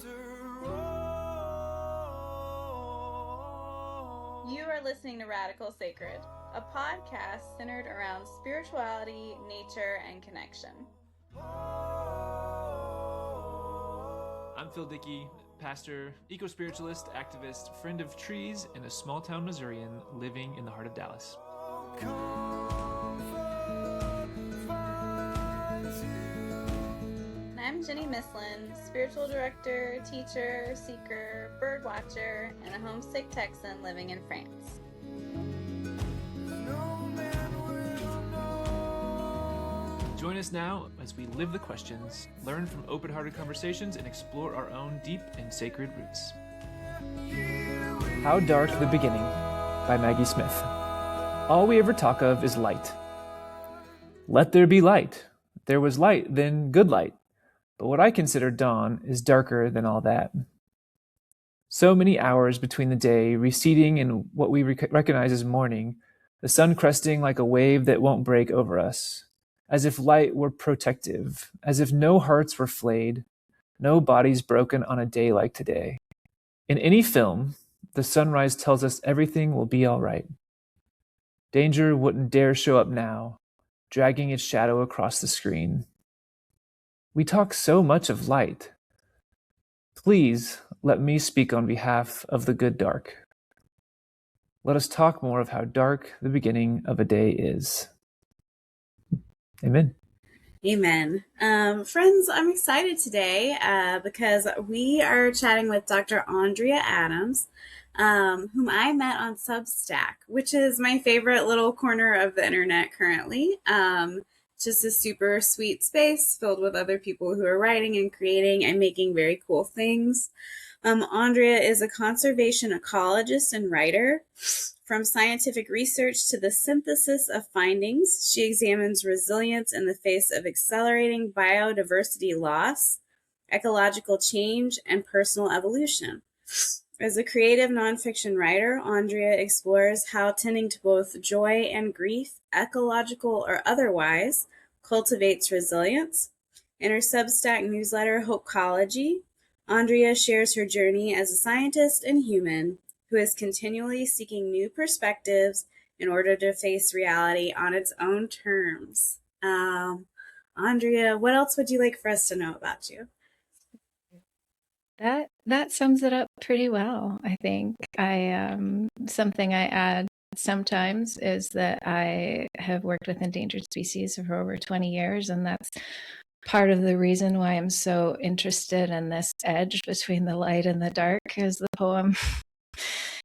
You are listening to Radical Sacred, a podcast centered around spirituality, nature, and connection. I'm Phil Dickey, pastor, eco-spiritualist, activist, friend of trees, and a small-town Missourian living in the heart of Dallas. And I'm Jenny Mislin, spiritual director, teacher, seeker, bird watcher, and a homesick Texan living in France. Join us now as we live the questions, learn from open-hearted conversations, and explore our own deep and sacred roots. How Dark the Beginning by Maggie Smith. All we ever talk of is light. Let there be light. There was light, then good light. But what I consider dawn is darker than all that. So many hours between the day receding in what we recognize as morning, the sun cresting like a wave that won't break over us. As if light were protective, as if no hearts were flayed, no bodies broken on a day like today. In any film, the sunrise tells us everything will be all right. Danger wouldn't dare show up now, dragging its shadow across the screen. We talk so much of light. Please let me speak on behalf of the good dark. Let us talk more of how dark the beginning of a day is. Amen. Amen. Friends, I'm excited today because we are chatting with Dr. Andrea Adams, whom I met on Substack, which is my favorite little corner of the internet currently. Just a super sweet space filled with other people who are writing and creating and making very cool things. Andrea is a conservation ecologist and writer. From scientific research to the synthesis of findings, she examines resilience in the face of accelerating biodiversity loss, ecological change, and personal evolution. As a creative nonfiction writer, Andrea explores how tending to both joy and grief, ecological or otherwise, cultivates resilience. In her Substack newsletter, Hopecology, Andrea shares her journey as a scientist and human who is continually seeking new perspectives in order to face reality on its own terms. Andrea, what else would you like for us to know about you? That sums it up pretty well, I think. Something I add sometimes is that I have worked with endangered species for over 20 years, and that's part of the reason why I'm so interested in this edge between the light and the dark, as the poem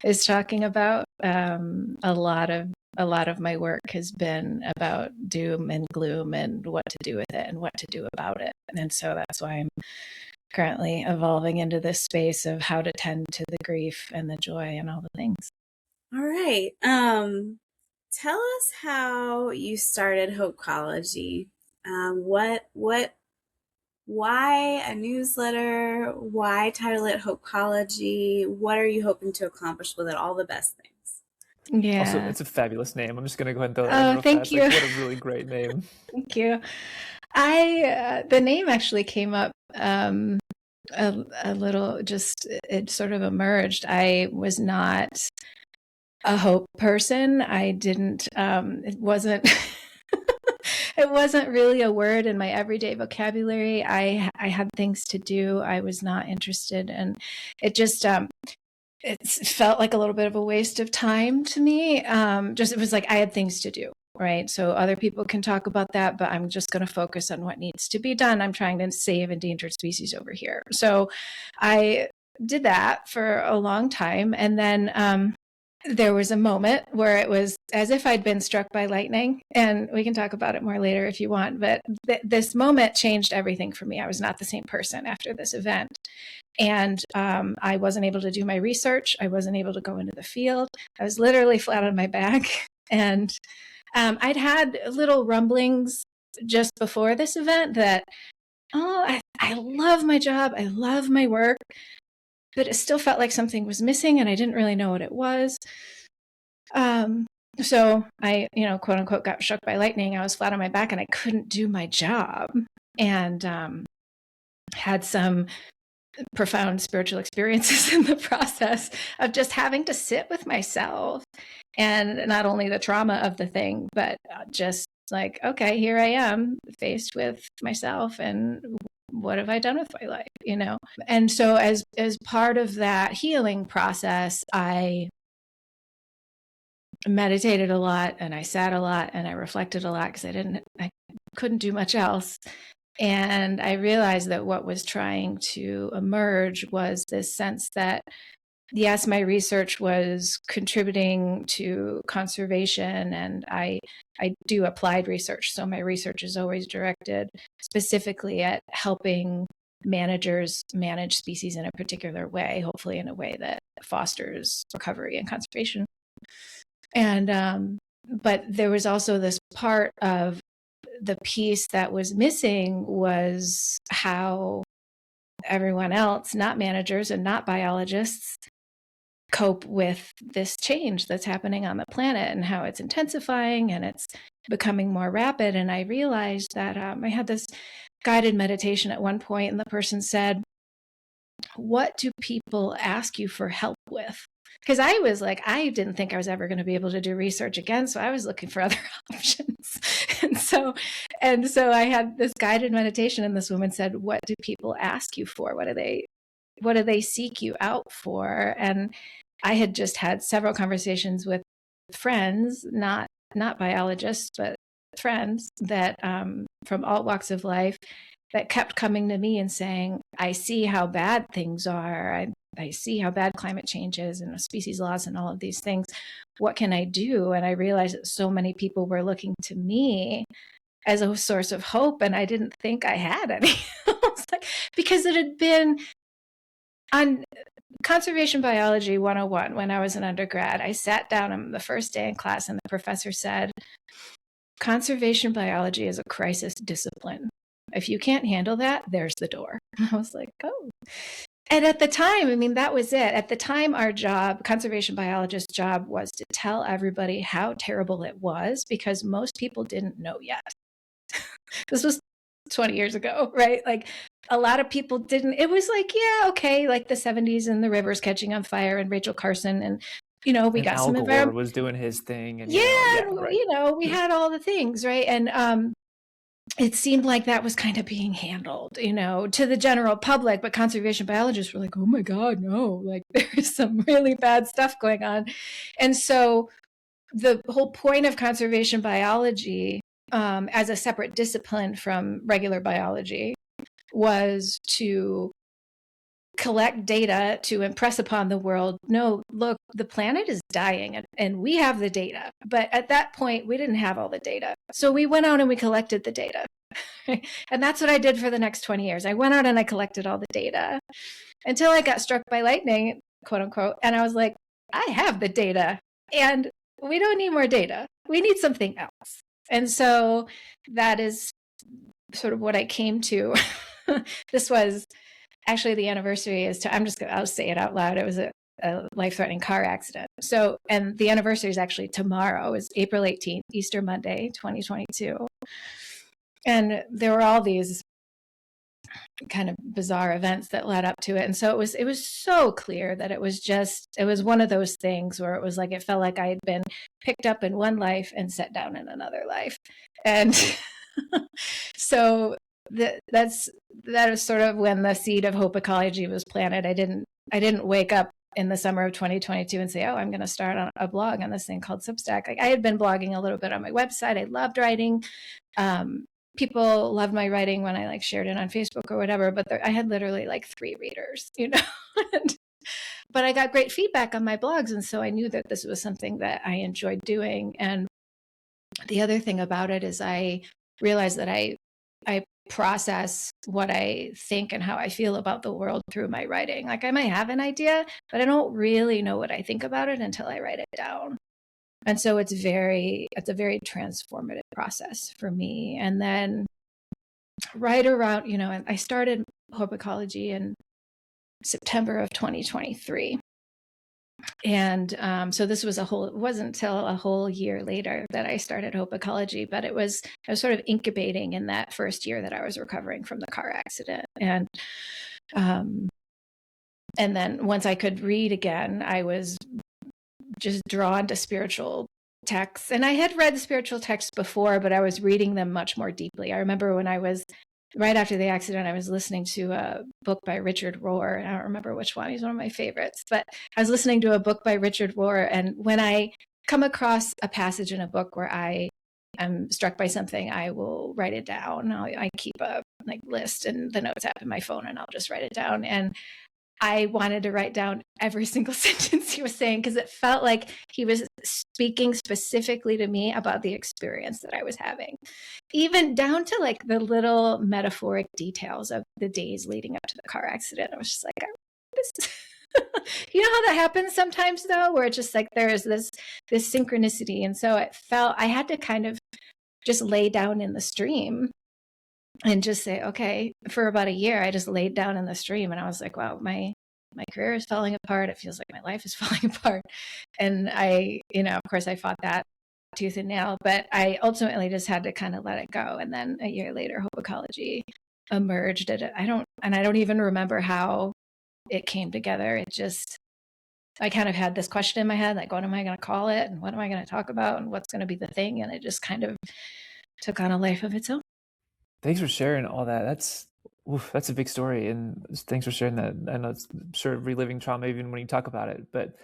is talking about. A lot of my work has been about doom and gloom and what to do with it and what to do about it. And so that's why I'm currently evolving into this space of how to tend to the grief and the joy and all the things. All right. Tell us how you started Hopecology. Why a newsletter? Why title it Hopecology? What are you hoping to accomplish with it? All the best things. Yeah. Also, it's a fabulous name. I'm just going to go ahead and throw that in real thank fast. you. Like, what a really great name. Thank you. The name actually came up a little, just it sort of emerged. I was not a hope person. I didn't, it wasn't it wasn't really a word in my everyday vocabulary. I had things to do. I was not interested, and it just it felt like a little bit of a waste of time to me. It was like I had things to do, right? So other people can talk about that, but I'm just going to focus on what needs to be done. I'm trying to save endangered species over here. So I did that for a long time, and then there was a moment where it was as if I'd been struck by lightning, and we can talk about it more later if you want, but this moment changed everything for me. I was not the same person after this event. And I wasn't able to do my research. I wasn't able to go into the field. I was literally flat on my back. And I'd had little rumblings just before this event that, I love my job. I love my work. But it still felt like something was missing, and I didn't really know what it was. So I, quote unquote, got struck by lightning. I was flat on my back and I couldn't do my job, and had some profound spiritual experiences in the process of just having to sit with myself, and not only the trauma of the thing, but just like, okay, here I am faced with myself, and what have I done with my life, you know? And so as part of that healing process, I meditated a lot, and I sat a lot, and I reflected a lot, because I couldn't do much else. And I realized that what was trying to emerge was this sense that, yes, my research was contributing to conservation, and I do applied research. So my research is always directed specifically at helping managers manage species in a particular way, hopefully in a way that fosters recovery and conservation. And but there was also this part of the piece that was missing, was how everyone else, not managers and not biologists, cope with this change that's happening on the planet, and how it's intensifying and it's becoming more rapid. And I realized that I had this guided meditation at one point, and the person said, "What do people ask you for help with?" Because I was like, I didn't think I was ever going to be able to do research again, so I was looking for other options. and so I had this guided meditation, and this woman said, "What do people ask you for? What do they seek you out for?" And I had just had several conversations with friends, not biologists, but friends that from all walks of life, that kept coming to me and saying, "I see how bad things are. I see how bad climate change is, and species loss, and all of these things. What can I do?" And I realized that so many people were looking to me as a source of hope, and I didn't think I had any. Because it had been on Conservation Biology 101 when I was an undergrad. I sat down on the first day in class, and the professor said, "Conservation biology is a crisis discipline. If you can't handle that, there's the door." I was like, oh. And at the time, I mean, that was it. At the time, our job, conservation biologist's job, was to tell everybody how terrible it was, because most people didn't know yet. This was 20 years ago, right? Like, a lot of people didn't. It was like, yeah, okay, like the 70s and the rivers catching on fire and Rachel Carson, and we And got Al some Gore environment. was doing his thing, and Yeah, right. we had all the things, right? And it seemed like that was kind of being handled, to the general public, but conservation biologists were like, "Oh my God, no, like there's some really bad stuff going on." And so the whole point of conservation biology, as a separate discipline from regular biology, was to collect data to impress upon the world, no, look, the planet is dying, and we have the data. But at that point, we didn't have all the data. So we went out and we collected the data. And that's what I did for the next 20 years. I went out and I collected all the data until I got struck by lightning, quote unquote. And I was like, I have the data, and we don't need more data. We need something else. And so that is sort of what I came to. This was actually the anniversary I'll say it out loud. It was a life-threatening car accident. So, and the anniversary is actually tomorrow, is April 18th, Easter Monday, 2022. And there were all these kind of bizarre events that led up to it. And so it was so clear that it was one of those things where it was like, it felt like I had been picked up in one life and set down in another life. And so that is sort of when the seed of Hope Ecology was planted. I didn't wake up in the summer of 2022 and say, "Oh, I'm going to start on a blog on this thing called Substack." Like, I had been blogging a little bit on my website. I loved writing. People loved my writing when I shared it on Facebook or whatever, but I had literally 3 readers, but I got great feedback on my blogs. And so I knew that this was something that I enjoyed doing. And the other thing about it is I realized that I process what I think and how I feel about the world through my writing. Like, I might have an idea, but I don't really know what I think about it until I write it down. And so it's a very transformative process for me. And then right around, I started Hope Ecology in September of 2023. And so this was it wasn't until a whole year later that I started Hope Ecology, but I was sort of incubating in that first year that I was recovering from the car accident. And And then once I could read again, I was just drawn to spiritual texts. And I had read spiritual texts before, but I was reading them much more deeply. I remember when I was right after the accident, I was listening to a book by Richard Rohr. I don't remember which one. He's one of my favorites, but I was listening to a book by Richard Rohr. And when I come across a passage in a book where I am struck by something, I will write it down. I keep a list in the notes app in my phone, and I'll just write it down. And I wanted to write down every single sentence he was saying, because it felt like he was speaking specifically to me about the experience that I was having, even down to like the little metaphoric details of the days leading up to the car accident. I was just like, you know how that happens sometimes though, where it's just like there is this synchronicity. And so it felt I had to kind of just lay down in the stream and just say, okay, for about a year, I just laid down in the stream, and I was like, wow, my career is falling apart. It feels like my life is falling apart. And I, of course I fought that tooth and nail, but I ultimately just had to kind of let it go. And then a year later, Hope Ecology emerged. I don't even remember how it came together. It just, I kind of had this question in my head, like, what am I going to call it? And what am I going to talk about? And what's going to be the thing? And it just kind of took on a life of its own. Thanks for sharing all that. That's a big story, and thanks for sharing that. I know it's sort of reliving trauma even when you talk about it, but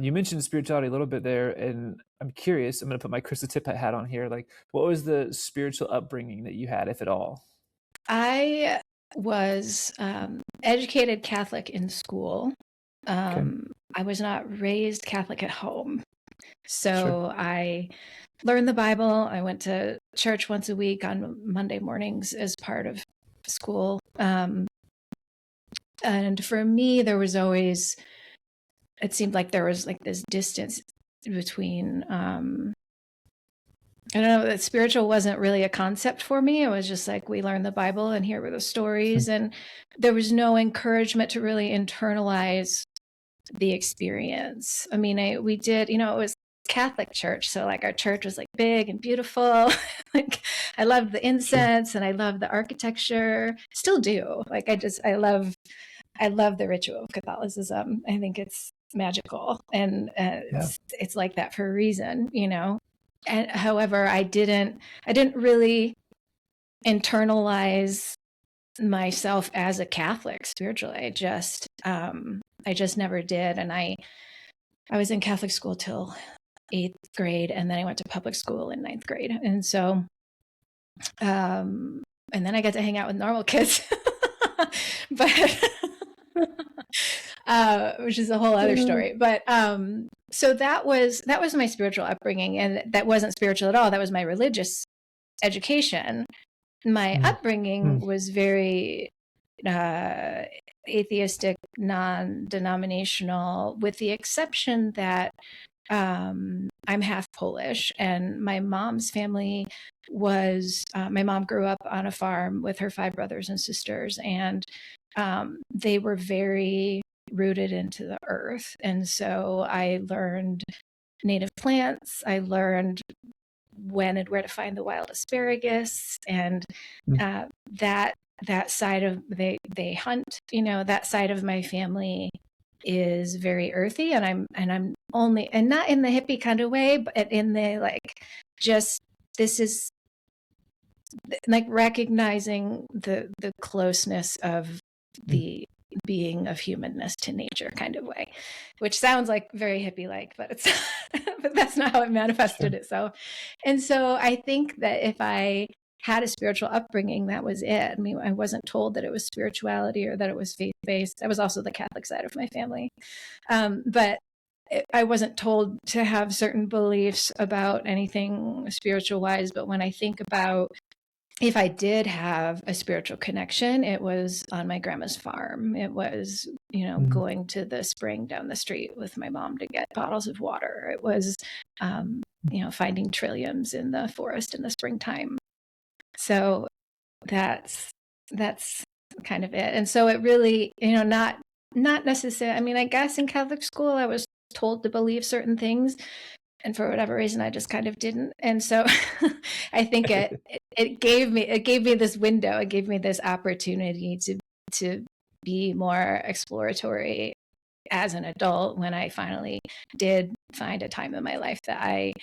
you mentioned spirituality a little bit there, and I'm curious, I'm going to put my Krista Tippett hat on here. Like, what was the spiritual upbringing that you had, if at all? I was educated Catholic in school. Okay. I was not raised Catholic at home. So Sure. I learned the Bible. I went to church once a week on Monday mornings as part of school. And for me, there was always, it seemed like there was like this distance between, I don't know, that spiritual wasn't really a concept for me. It was just like, we learned the Bible and here were the stories. And there was no encouragement to really internalize the experience. I mean, we did, it was Catholic church. So like our church was like big and beautiful. Like I loved the incense and I loved the architecture. Still do. Like I love the ritual of Catholicism. I think it's magical, and it's like that for a reason, And however, I didn't really internalize myself as a Catholic spiritually. I just never did. And I was in Catholic school till 8th grade, and then I went to public school in 9th grade. And so, and then I got to hang out with normal kids, but, which is a whole other story. But, so that was my spiritual upbringing, and that wasn't spiritual at all. That was my religious education. My upbringing was very atheistic, non-denominational, with the exception that I'm half Polish, and my mom's family was, my mom grew up on a farm with her 5 brothers and sisters, and they were very rooted into the earth. And so I learned native plants. I learned when and where to find the wild asparagus, and that side of they hunt. That side of my family is very earthy, and I'm only, and not in the hippie kind of way, but in the like, just, this is like recognizing the closeness of the being of humanness to nature kind of way, which sounds like very hippie like, but it's but that's not how it manifested itself. And so I think that if I had a spiritual upbringing, that was it. I mean, I wasn't told that it was spirituality or that it was faith-based. I was also the Catholic side of my family, but I wasn't told to have certain beliefs about anything spiritual wise. But when I think about, if I did have a spiritual connection, it was on my grandma's farm. It was, going to the spring down the street with my mom to get bottles of water. It was, finding trilliums in the forest in the springtime. So that's kind of it. And so it really, not necessarily, I mean, I guess in Catholic school, I was told to believe certain things, and for whatever reason, I just kind of didn't. And so I think it gave me this window. It gave me this opportunity to be more exploratory as an adult, when I finally did find a time in my life that I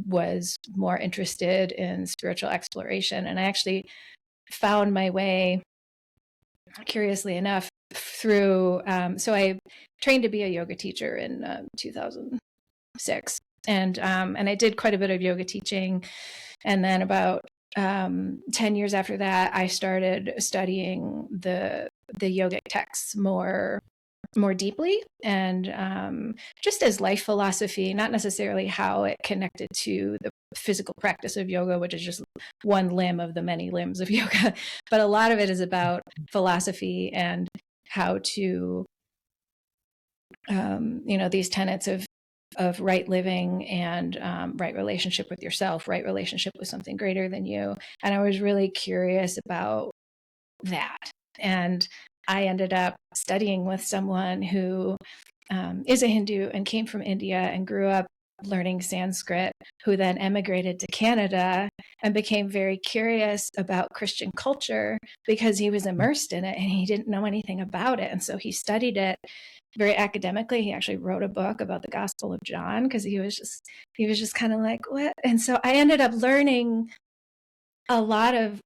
was more interested in spiritual exploration. And I actually found my way, curiously enough, through, so I trained to be a yoga teacher in 2006. And I did quite a bit of yoga teaching. And then about 10 years after that, I started studying the yogic texts more deeply, and just as life philosophy, not necessarily how it connected to the physical practice of yoga, which is just one limb of the many limbs of yoga. But a lot of it is about philosophy and how to, these tenets of right living and right relationship with yourself, right relationship with something greater than you. And I was really curious about that. And I ended up studying with someone who is a Hindu and came from India and grew up learning Sanskrit, who then emigrated to Canada and became very curious about Christian culture because he was immersed in it and he didn't know anything about it. And so he studied it very academically. He actually wrote a book about the Gospel of John because he was just kind of like, what? And so I ended up learning a lot of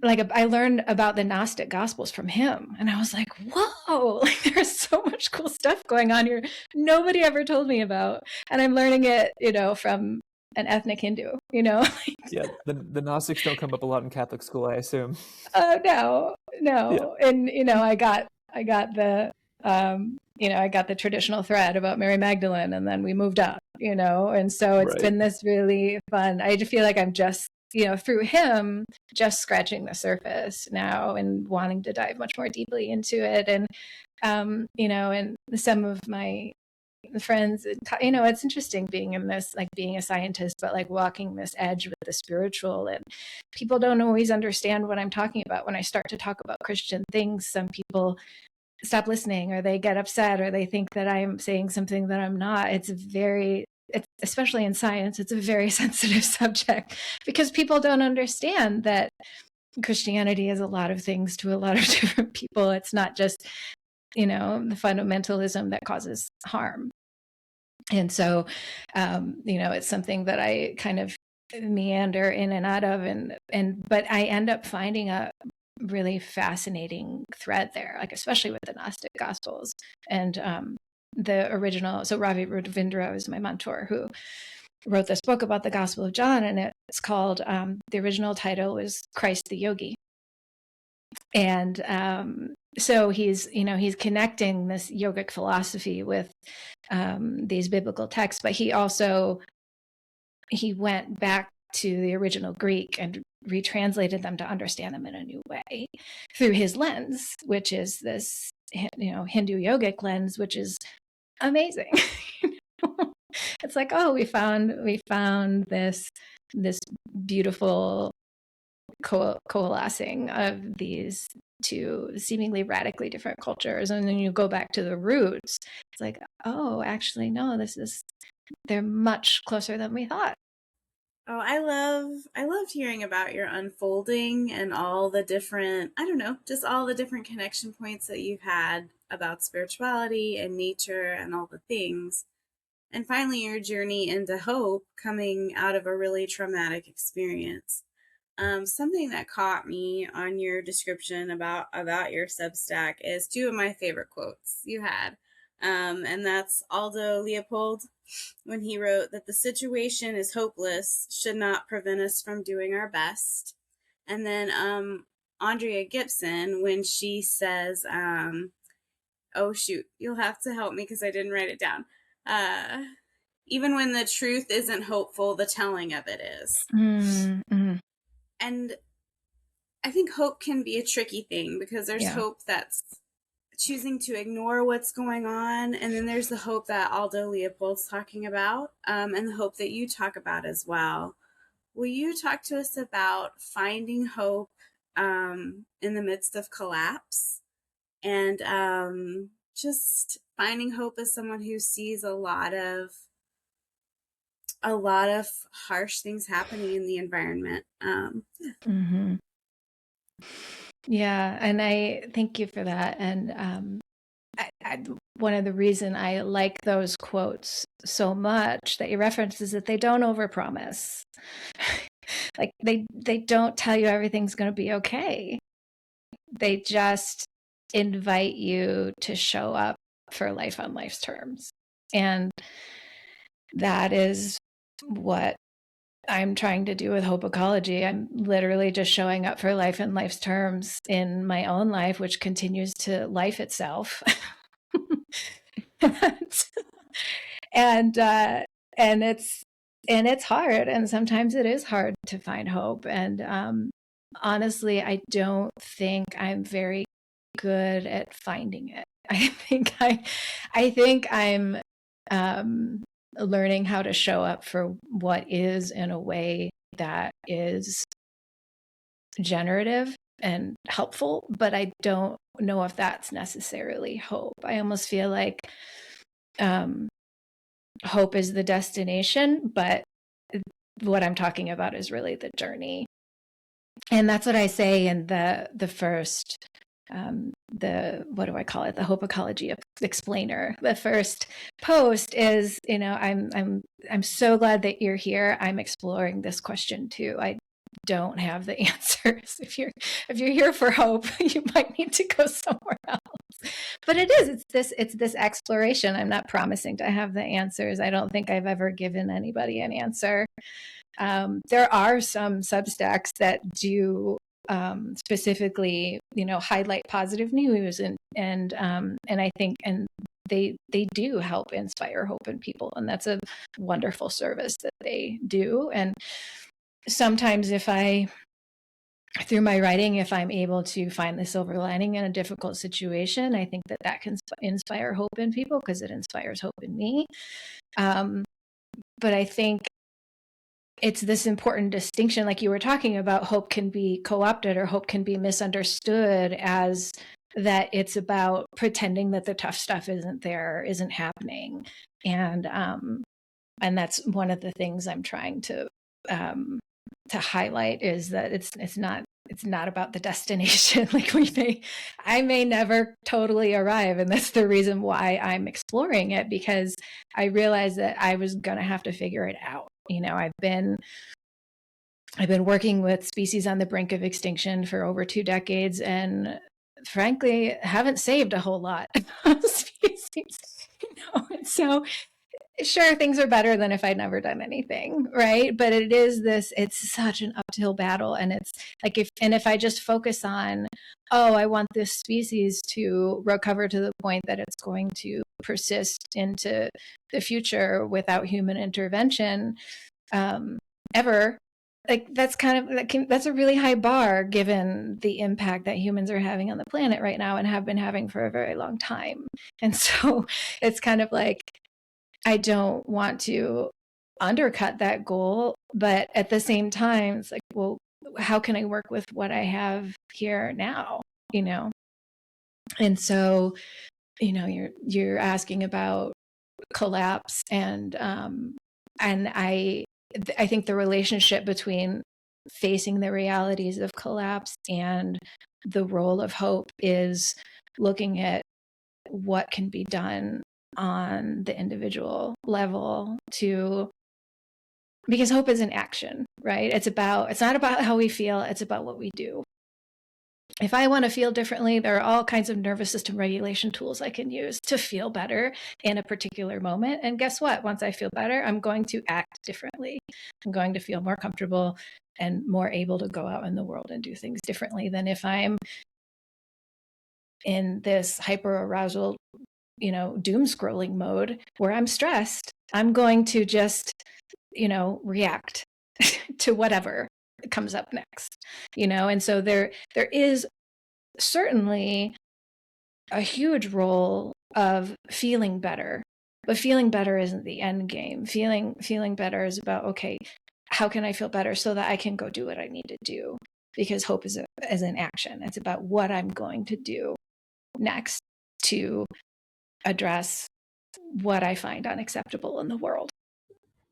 I learned about the Gnostic Gospels from him, and I was like, whoa, like there's so much cool stuff going on here nobody ever told me about, and I'm learning it, from an ethnic Hindu, Yeah, the Gnostics don't come up a lot in Catholic school, I assume. Oh no, Yeah, and I got the I got the traditional thread about Mary Magdalene, and then we moved on, and so it's right. been this really fun. I just feel like I'm just, through him, just scratching the surface now and wanting to dive much more deeply into it. And and some of my friends, it's interesting being in this, like being a scientist, but like walking this edge with the spiritual, and people don't always understand what I'm talking about when I start to talk about Christian things. Some people stop listening, or they get upset, or they think that I'm saying something that I'm not. Especially in science, it's a very sensitive subject because people don't understand that Christianity is a lot of things to a lot of different people. It's not just, the fundamentalism that causes harm. And so, it's something that I kind of meander in and out of, but I end up finding a really fascinating thread there, like especially with the Gnostic Gospels and the original. So Ravi Ravindra is my mentor, who wrote this book about the Gospel of John, and it's called, the original title was Christ the Yogi. And so he's connecting this yogic philosophy with these biblical texts, but he went back to the original Greek and retranslated them to understand them in a new way through his lens, which is this Hindu yogic lens, which is amazing. It's like, oh, we found this beautiful coalescing of these two seemingly radically different cultures, and then you go back to the roots. It's like, oh, actually no, they're much closer than we thought. Oh, I loved hearing about your unfolding and all the different, I don't know, just all the different connection points that you've had about spirituality and nature and all the things. And finally your journey into hope coming out of a really traumatic experience. Something that caught me on your description about your Substack is two of my favorite quotes you had. And that's Aldo Leopold when he wrote that the situation is hopeless should not prevent us from doing our best. And then Andrea Gibson when she says, oh shoot, you'll have to help me because I didn't write it down. Even when the truth isn't hopeful, the telling of it is. Mm-hmm. And I think hope can be a tricky thing because there's hope that's choosing to ignore what's going on, and then there's the hope that Aldo Leopold's talking about, and the hope that you talk about as well. Will you talk to us about finding hope in the midst of collapse, and just finding hope as someone who sees a lot of harsh things happening in the environment? Mm-hmm. Yeah, and I thank you for that. And one of the reason I like those quotes so much that you reference is that they don't overpromise. Like they don't tell you everything's going to be okay. They just invite you to show up for life on life's terms. And that is what I'm trying to do with Hopecology. I'm literally just showing up for life in life's terms in my own life, which continues to life itself. and it's hard, and sometimes it is hard to find hope. And honestly, I don't think I'm very good at finding it. I think I'm learning how to show up for what is in a way that is generative and helpful, but I don't know if that's necessarily hope. I almost feel like hope is the destination, but what I'm talking about is really the journey. And that's what I say in the first what do I call it? The Hopecology explainer. The first post is, I'm so glad that you're here. I'm exploring this question too. I don't have the answers. If you're here for hope, you might need to go somewhere else. But it's this exploration. I'm not promising to have the answers. I don't think I've ever given anybody an answer. There are some Substacks that do specifically, highlight positive news, and I think they do help inspire hope in people, and that's a wonderful service that they do. And sometimes through my writing, if I'm able to find the silver lining in a difficult situation, I think that can inspire hope in people, because it inspires hope in me. But I think it's this important distinction, like you were talking about, hope can be co-opted or hope can be misunderstood as that it's about pretending that the tough stuff isn't there, isn't happening. And that's one of the things I'm trying to highlight, is that it's not about the destination. Like I may never totally arrive. And that's the reason why I'm exploring it, because I realized that I was going to have to figure it out. I've been working with species on the brink of extinction for over 2 decades, and frankly, haven't saved a whole lot of species. And so sure, things are better than if I'd never done anything, right? But it's such an uphill battle. And it's like, if I just focus on, I want this species to recover to the point that it's going to persist into the future without human intervention, ever, like that's a really high bar, given the impact that humans are having on the planet right now and have been having for a very long time. And so it's kind of like, I don't want to undercut that goal, but at the same time, it's like, well, how can I work with what I have here now? And so, you're asking about collapse, and I think the relationship between facing the realities of collapse and the role of hope is looking at what can be done on the individual level because hope is an action, right? It's not about how we feel, it's about what we do. If I want to feel differently, there are all kinds of nervous system regulation tools I can use to feel better in a particular moment. And guess what? Once I feel better, I'm going to act differently. I'm going to feel more comfortable and more able to go out in the world and do things differently than if I'm in this hyper arousal, doom scrolling mode where I'm stressed. I'm going to just, react to whatever comes up next, and so there is certainly a huge role of feeling better, but feeling better isn't the end game. Feeling better is about, okay, how can I feel better so that I can go do what I need to do? Because hope is an action. It's about what I'm going to do next to address what I find unacceptable in the world.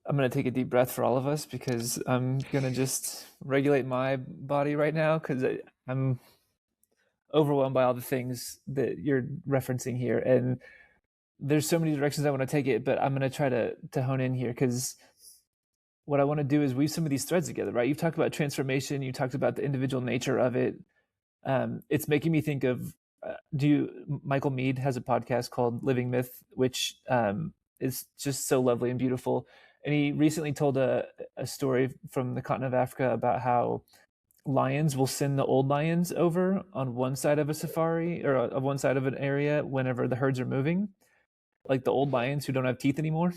I'm going to take a deep breath for all of us, because I'm going to just regulate my body right now, because I'm overwhelmed by all the things that you're referencing here. And there's so many directions I want to take it, but I'm going to try to hone in here, because what I want to do is weave some of these threads together, right? You've talked about transformation. You talked about the individual nature of it. It's making me think of, Michael Mead has a podcast called Living Myth, which is just so lovely and beautiful. And he recently told a story from the continent of Africa about how lions will send the old lions over on one side of a safari, or of one side of an area, whenever the herds are moving, like the old lions who don't have teeth anymore,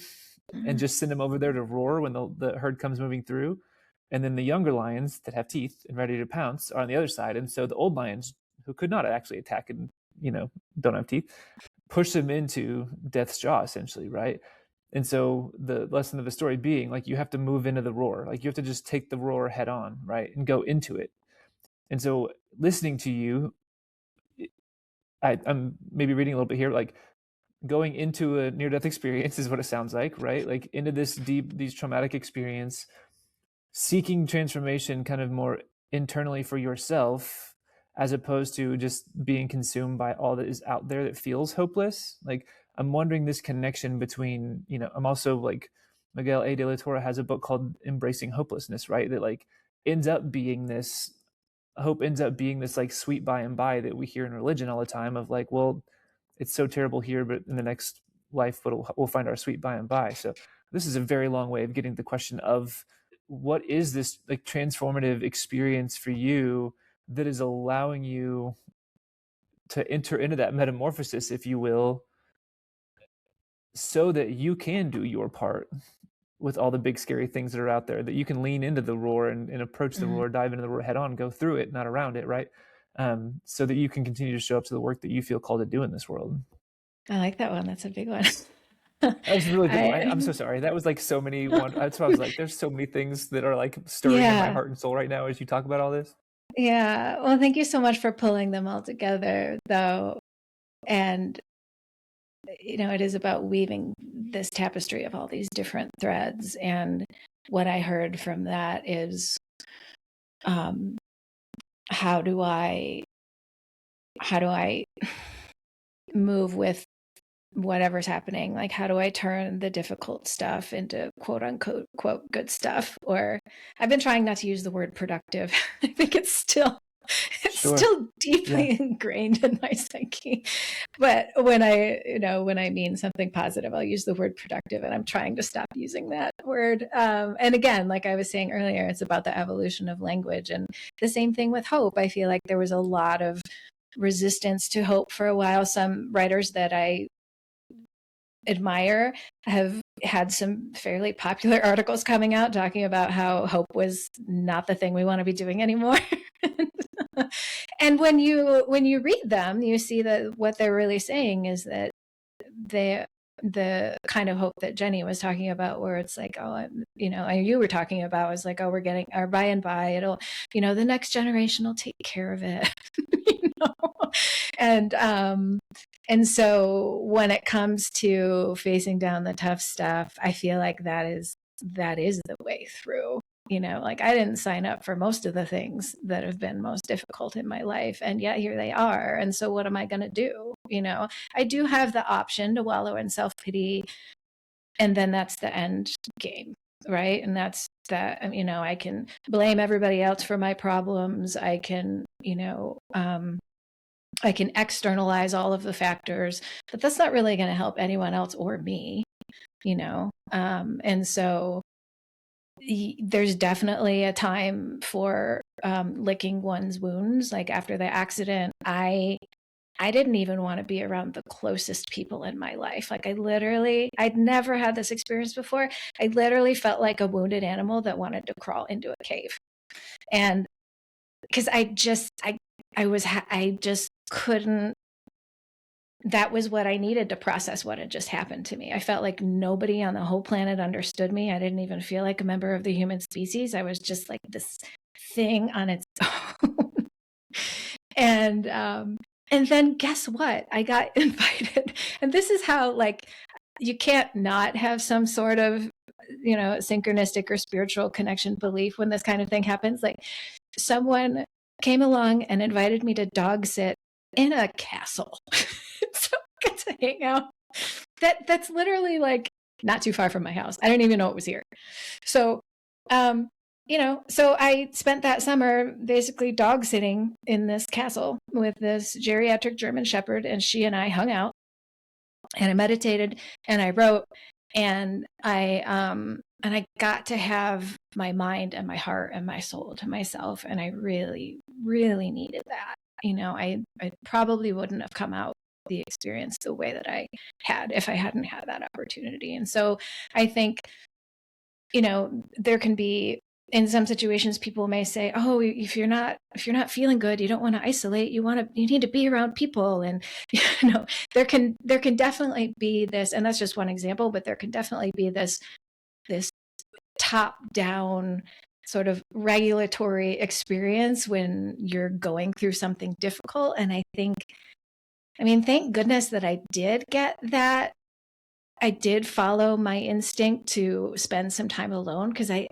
and just send them over there to roar when the herd comes moving through. And then the younger lions that have teeth and ready to pounce are on the other side. And so the old lions, who could not actually attack and, don't have teeth, push them into death's jaw, essentially, right? And so the lesson of the story being, like, you have to move into the roar. Like, you have to just take the roar head on, right? And go into it. And so listening to you, I'm maybe reading a little bit here, like, going into a near-death experience is what it sounds like, right? Like, into these traumatic experience, seeking transformation kind of more internally for yourself, as opposed to just being consumed by all that is out there that feels hopeless. Like, I'm wondering this connection between, I'm also like, Miguel A. de la Torre has a book called Embracing Hopelessness, right? That like ends up being this, hope ends up being this like sweet by and by that we hear in religion all the time, of like, well, it's so terrible here, but in the next life we'll find our sweet by and by. So this is a very long way of getting to the question of, what is this like transformative experience for you that is allowing you to enter into that metamorphosis, if you will, so that you can do your part with all the big scary things that are out there, that you can lean into the roar and approach the roar, dive into the roar head on, go through it, not around it, right? So that you can continue to show up to the work that you feel called to do in this world. I like that one. That's a big one. That was a really big one. I'm so sorry. That was like so many one. That's why I was like, there's so many things that are like stirring in my heart and soul right now as you talk about all this. Yeah. Well, thank you so much for pulling them all together, though. And, it is about weaving this tapestry of all these different threads. And what I heard from that is, how do I move with whatever's happening? Like, how do I turn the difficult stuff into quote unquote good stuff? Or I've been trying not to use the word productive. I think it's still deeply ingrained in my psyche. But when I mean something positive, I'll use the word productive, and I'm trying to stop using that word. And again, like I was saying earlier, it's about the evolution of language. And the same thing with hope. I feel like there was a lot of resistance to hope for a while. Some writers that I admire have had some fairly popular articles coming out talking about how hope was not the thing we want to be doing anymore. And when you read them, you see that what they're really saying is that the kind of hope that Jenny was talking about, where it's like, oh, you were talking about, was like, oh, we're getting our by and by, it'll, the next generation will take care of it. And so when it comes to facing down the tough stuff, I feel like that is the way through. Like, I didn't sign up for most of the things that have been most difficult in my life, and yet here they are. And so what am I going to do? I do have the option to wallow in self-pity, and then that's the end game, right? And that's that, I can blame everybody else for my problems. I can, I can externalize all of the factors, but that's not really going to help anyone else or me, and so there's definitely a time for licking one's wounds. Like, after the accident, I didn't even want to be around the closest people in my life. Like, I'd never had this experience before. I literally felt like a wounded animal that wanted to crawl into a cave. And because I just couldn't, that was what I needed to process what had just happened to me. I felt like nobody on the whole planet understood me. I didn't even feel like a member of the human species. I was just like this thing on its own. And then guess what? I got invited. And this is how, like, you can't not have some sort of, synchronistic or spiritual connection belief when this kind of thing happens. Like, someone came along and invited me to dog sit in a castle. So I got to hang out. That's literally like not too far from my house. I didn't even know it was here. So, so I spent that summer basically dog sitting in this castle with this geriatric German Shepherd, and she and I hung out, and I meditated, and I wrote, and I got to have my mind and my heart and my soul to myself, and I really, really needed that. I probably wouldn't have come out the experience the way that I had if I hadn't had that opportunity. And so I think, there can be, in some situations, people may say, oh, if you're not feeling good, you don't want to isolate, you need to be around people. And there can definitely be this, and that's just one example, but there can definitely be this top down sort of regulatory experience when you're going through something difficult. And I think, thank goodness that I did get that. I did follow my instinct to spend some time alone, because I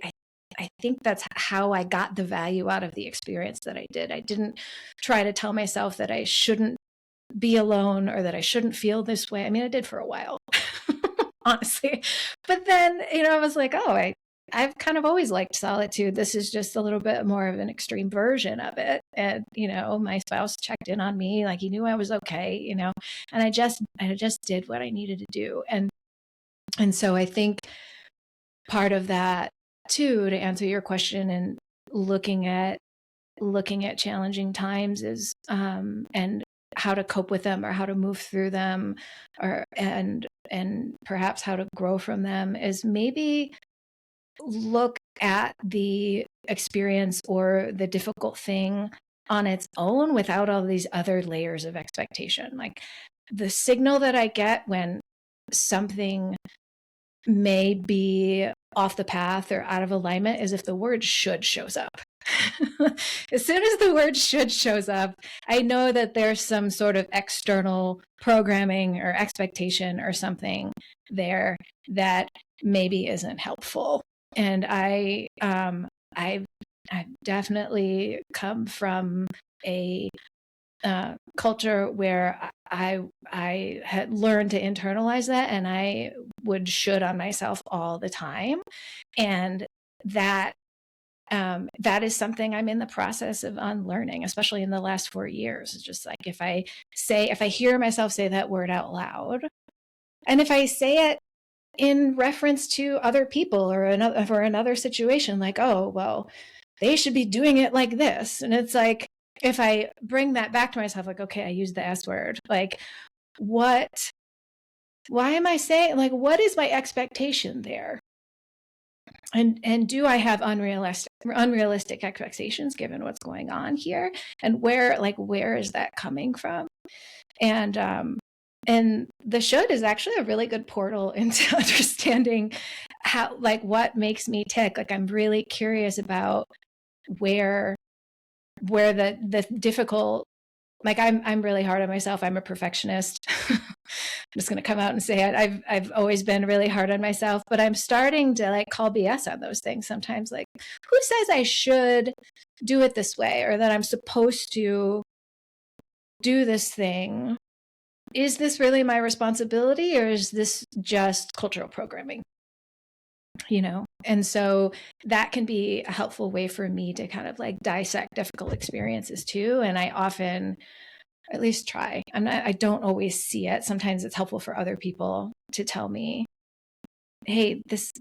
think that's how I got the value out of the experience that I did. I didn't try to tell myself that I shouldn't be alone or that I shouldn't feel this way. I did for a while, honestly. But then, I was like, oh, I've kind of always liked solitude. This is just a little bit more of an extreme version of it. And, my spouse checked in on me, like he knew I was okay, and I just did what I needed to do. And so I think part of that too, to answer your question, and looking at challenging times is, and how to cope with them or how to move through them, and perhaps how to grow from them, is maybe look at the experience or the difficult thing on its own without all these other layers of expectation. Like the signal that I get when something may be off the path or out of alignment is if the word should shows up. As soon as the word should shows up, I know that there's some sort of external programming or expectation or something there that maybe isn't helpful. And I've definitely come from a culture where I had learned to internalize that, and I would should on myself all the time, and that is something I'm in the process of unlearning, especially in the last 4 years. It's just like if I hear myself say that word out loud, and if I say it in reference to other people or another situation, like, oh, well, they should be doing it like this. And it's like, if I bring that back to myself, like, okay, I used the S word. Like, why am I saying, like, what is my expectation there? And do I have unrealistic expectations given what's going on here? And where is that coming from? And the should is actually a really good portal into understanding how, like, what makes me tick. Like, I'm really curious about where the difficult, like, I'm really hard on myself. I'm a perfectionist. I'm just going to come out and say it. I've always been really hard on myself, but I'm starting to like call BS on those things sometimes. Like, who says I should do it this way, or that I'm supposed to do this thing? Is this really my responsibility, or is this just cultural programming? And so that can be a helpful way for me to kind of like dissect difficult experiences too. And I often, at least try. I don't always see it. Sometimes it's helpful for other people to tell me, hey, this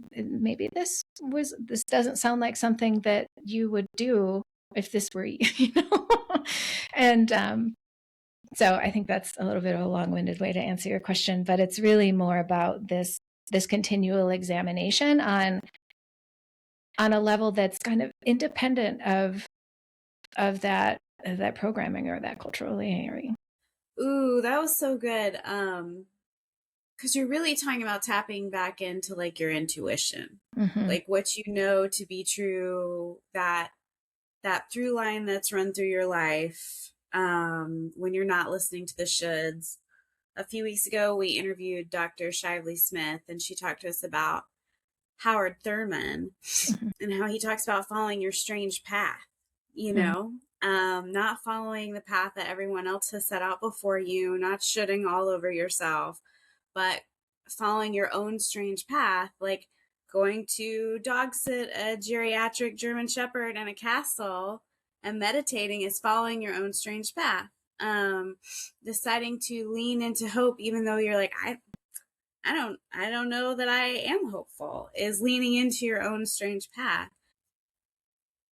doesn't sound like something that you would do if this were you. And so I think that's a little bit of a long-winded way to answer your question, but it's really more about this continual examination on a level that's kind of independent of that programming or that cultural layering. Ooh, that was so good. Because you're really talking about tapping back into like your intuition, like what you know to be true, that through line that's run through your life, when you're not listening to the shoulds. A few weeks ago, we interviewed Dr. Shively Smith, and she talked to us about Howard Thurman and how he talks about following your strange path, not following the path that everyone else has set out before you, not shitting all over yourself, but following your own strange path, like going to dog sit a geriatric German Shepherd in a castle and meditating is following your own strange path. Deciding to lean into hope, even though you're like, I don't know that I am hopeful, is leaning into your own strange path.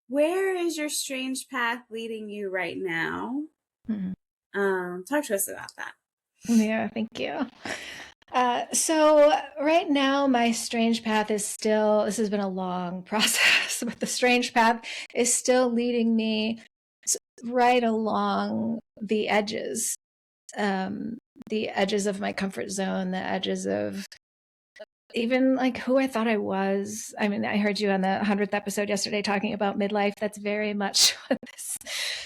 Where is your strange path leading you right now? Talk to us about that. Yeah, thank you. So right now, my strange path is still, this has been a long process, but the strange path is still leading me right along the edges of my comfort zone, the edges of even like who I thought I was. I mean, I heard you on the 100th episode yesterday talking about midlife. That's very much what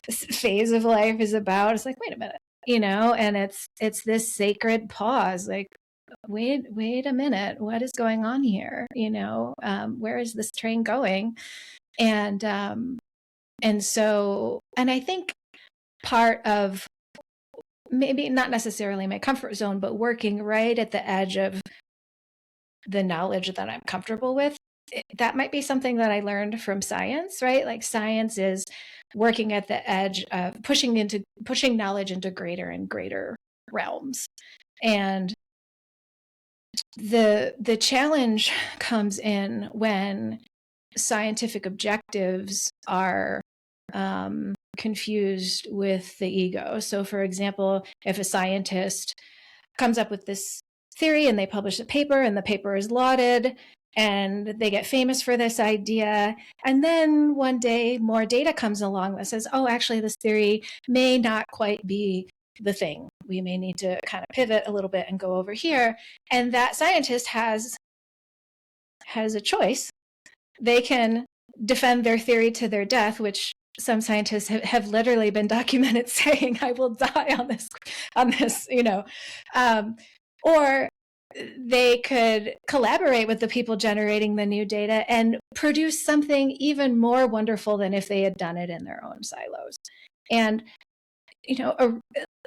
this phase of life is about. It's like, wait a minute, and it's this sacred pause, like, wait a minute, what is going on here? Where is this train going? And so I think part of maybe not necessarily my comfort zone, but working right at the edge of the knowledge that I'm comfortable with, that might be something that I learned from science, right? Like science is working at the edge of pushing knowledge into greater and greater realms. And the challenge comes in when scientific objectives are confused with the ego. So for example, if a scientist comes up with this theory and they publish a paper and the paper is lauded and they get famous for this idea, and then one day more data comes along that says, oh, actually this theory may not quite be the thing. We may need to kind of pivot a little bit and go over here. And that scientist has a choice. They can defend their theory to their death, which some scientists have literally been documented saying, I will die on this, or they could collaborate with the people generating the new data and produce something even more wonderful than if they had done it in their own silos. And,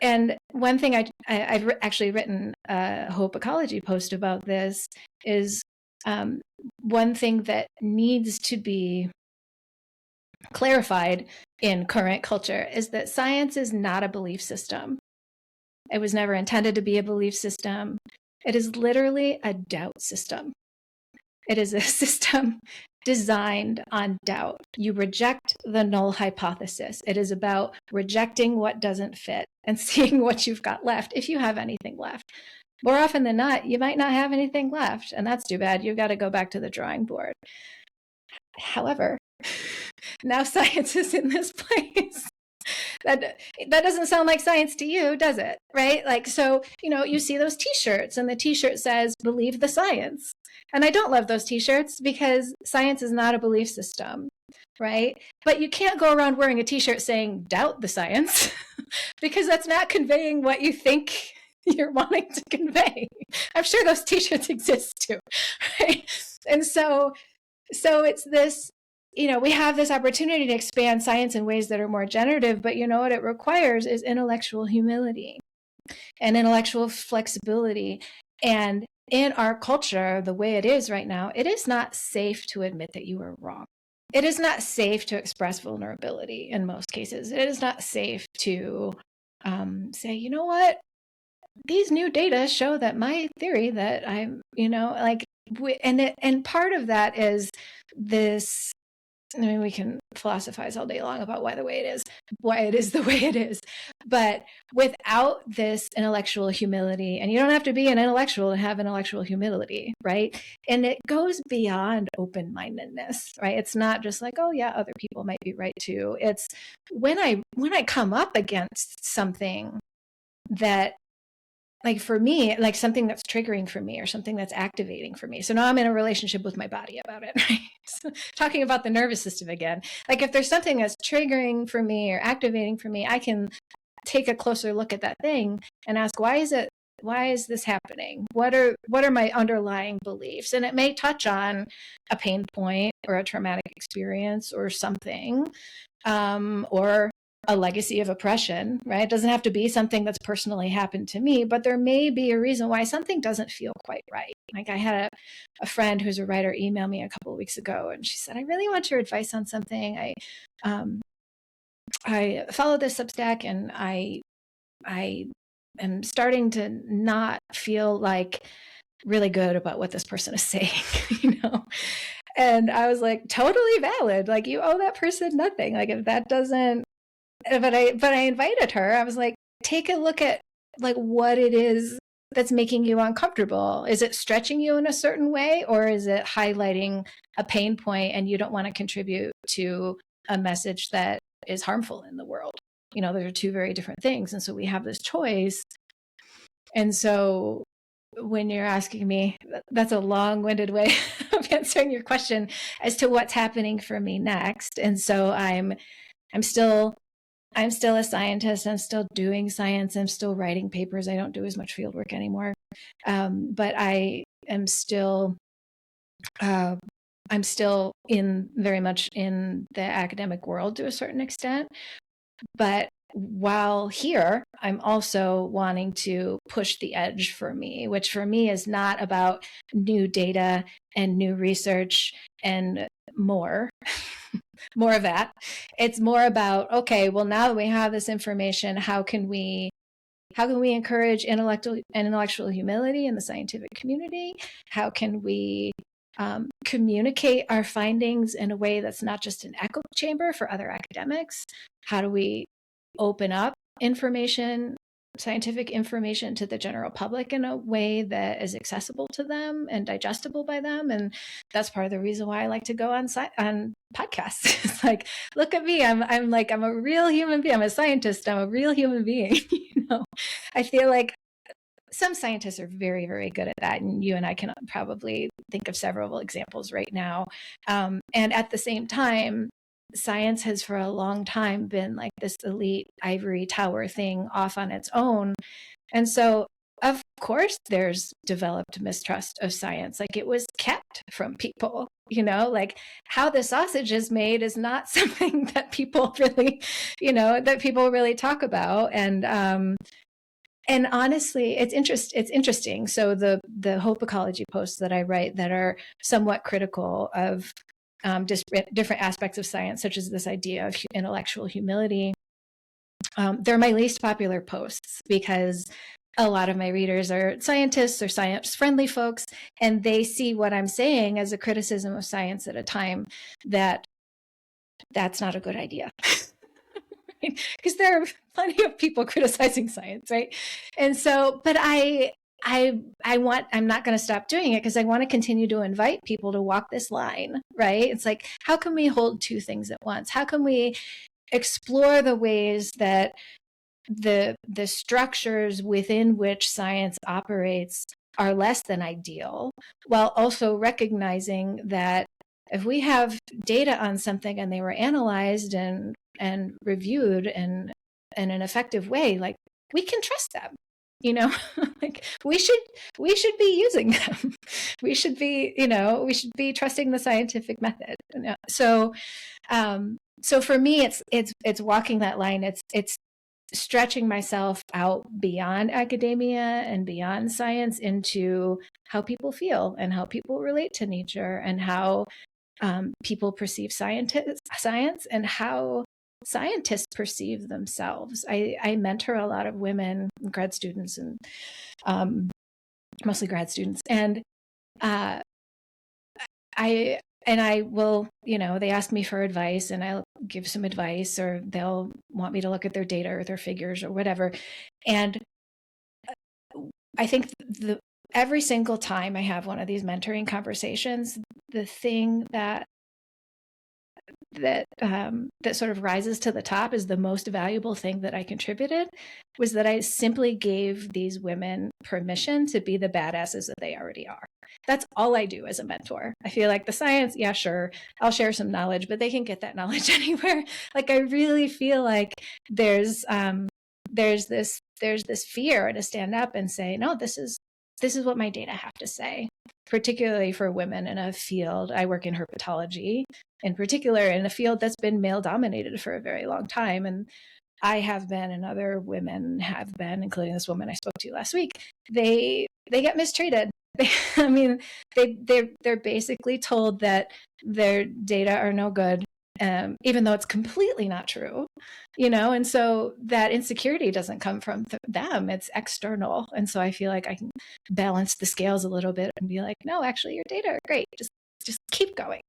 and one thing I've actually written a Hopecology post about this is one thing that needs to be clarified in current culture is that science is not a belief system. It was never intended to be a belief system. It is literally a doubt system. It is a system designed on doubt. You reject the null hypothesis. It is about rejecting what doesn't fit and seeing what you've got left, if you have anything left. More often than not, you might not have anything left, and that's too bad. You've got to go back to the drawing board. However, now science is in this place. That doesn't sound like science to you, does it? Right? Like, so, you see those t-shirts and the t-shirt says, believe the science. And I don't love those t-shirts because science is not a belief system, right? But you can't go around wearing a t-shirt saying, doubt the science, because that's not conveying what you think you're wanting to convey. I'm sure those t-shirts exist too, right? And so it's this, we have this opportunity to expand science in ways that are more generative, but what it requires is intellectual humility and intellectual flexibility. And in our culture, the way it is right now, it is not safe to admit that you were wrong. It is not safe to express vulnerability in most cases. It is not safe to say, you know what? These new data show that my theory that I'm, and part of that is this. I mean, we can philosophize all day long about why it is the way it is. But without this intellectual humility, and you don't have to be an intellectual to have intellectual humility, right? And it goes beyond open-mindedness, right? It's not just like, oh yeah, other people might be right too. It's when I come up against something that, like for me, like something that's triggering for me or something that's activating for me. So now I'm in a relationship with my body about it, right? So, talking about the nervous system again. Like if there's something that's triggering for me or activating for me, I can take a closer look at that thing and ask, why is this happening? What are my underlying beliefs? And it may touch on a pain point or a traumatic experience or something, or a legacy of oppression, right? It doesn't have to be something that's personally happened to me, but there may be a reason why something doesn't feel quite right. Like I had a friend who's a writer email me a couple of weeks ago, and she said, I really want your advice on something. I follow this Substack, and I am starting to not feel like really good about what this person is saying, you know? And I was like, totally valid. Like, you owe that person nothing. Like, if that doesn't, but I invited her. I was like, take a look at like what it is that's making you uncomfortable. Is it stretching you in a certain way, or is it highlighting a pain point and you don't want to contribute to a message that is harmful in the world? You know, those are two very different things. And so we have this choice. And so when you're asking me, that's a long-winded way of answering your question as to what's happening for me next. And so I'm still a scientist. I'm still doing science. I'm still writing papers. I don't do as much field work anymore. But I am still I'm still very much in the academic world to a certain extent. But while here, I'm also wanting to push the edge for me, which for me is not about new data and new research and more of that. It's more about, okay, well, now that we have this information, how can we encourage intellectual humility in the scientific community? How can we communicate our findings in a way that's not just an echo chamber for other academics? How do we open up scientific information to the general public in a way that is accessible to them and digestible by them? And that's part of the reason why I like to go on podcasts. It's like, look at me. I'm a real human being. I'm a scientist. I'm a real human being. You know, I feel like some scientists are very, very good at that. And you and I can probably think of several examples right now. And at the same time, science has for a long time been like this elite ivory tower thing off on its own. And so, of course, there's developed mistrust of science. Like, it was kept from people, you know, like how the sausage is made is not something that people really, talk about. And honestly, it's interesting. So the Hopecology posts that I write that are somewhat critical of different aspects of science, such as this idea of intellectual humility, they're my least popular posts because a lot of my readers are scientists or science-friendly folks, and they see what I'm saying as a criticism of science at a time that's not a good idea. Because there are plenty of people criticizing science, right? And so, but I'm not going to stop doing it because I want to continue to invite people to walk this line, right? It's like, how can we hold two things at once? How can we explore the ways that the structures within which science operates are less than ideal, while also recognizing that if we have data on something and they were analyzed and reviewed in an effective way, like, we can trust them, you know. Like, we should be using them. We should be trusting the scientific method. So for me, it's walking that line. It's stretching myself out beyond academia and beyond science into how people feel and how people relate to nature and how people perceive science and how scientists perceive themselves. I mentor a lot of women, grad students, and mostly grad students, and I will, they ask me for advice and I'll give some advice, or they'll want me to look at their data or their figures or whatever. And I think every single time I have one of these mentoring conversations, the thing that sort of rises to the top is the most valuable thing that I contributed was that I simply gave these women permission to be the badasses that they already are. That's all I do as a mentor. I feel like the science, yeah, sure, I'll share some knowledge, but they can get that knowledge anywhere. Like, I really feel like there's this fear to stand up and say, no, this is what my data have to say. particularly for women in a field. I work in herpetology, in particular, in a field that's been male dominated for a very long time. And I have been, and other women have been, including this woman I spoke to last week, they get mistreated. I mean, they're basically told that their data are no good, even though it's completely not true, and so that insecurity doesn't come from them, it's external. And so I feel like I can balance the scales a little bit and be like, no, actually your data are great, just keep going,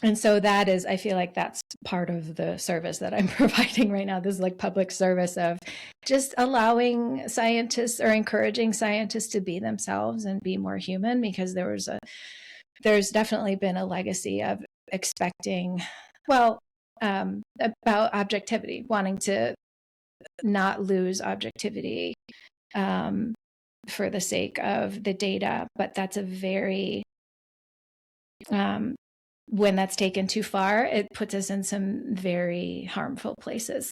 and so that is, I feel like that's part of the service that I'm providing right now. This is like public service of just allowing scientists, or encouraging scientists, to be themselves and be more human, because there's definitely been a legacy of expecting, about objectivity, wanting to not lose objectivity for the sake of the data. But that's a very, when that's taken too far, it puts us in some very harmful places.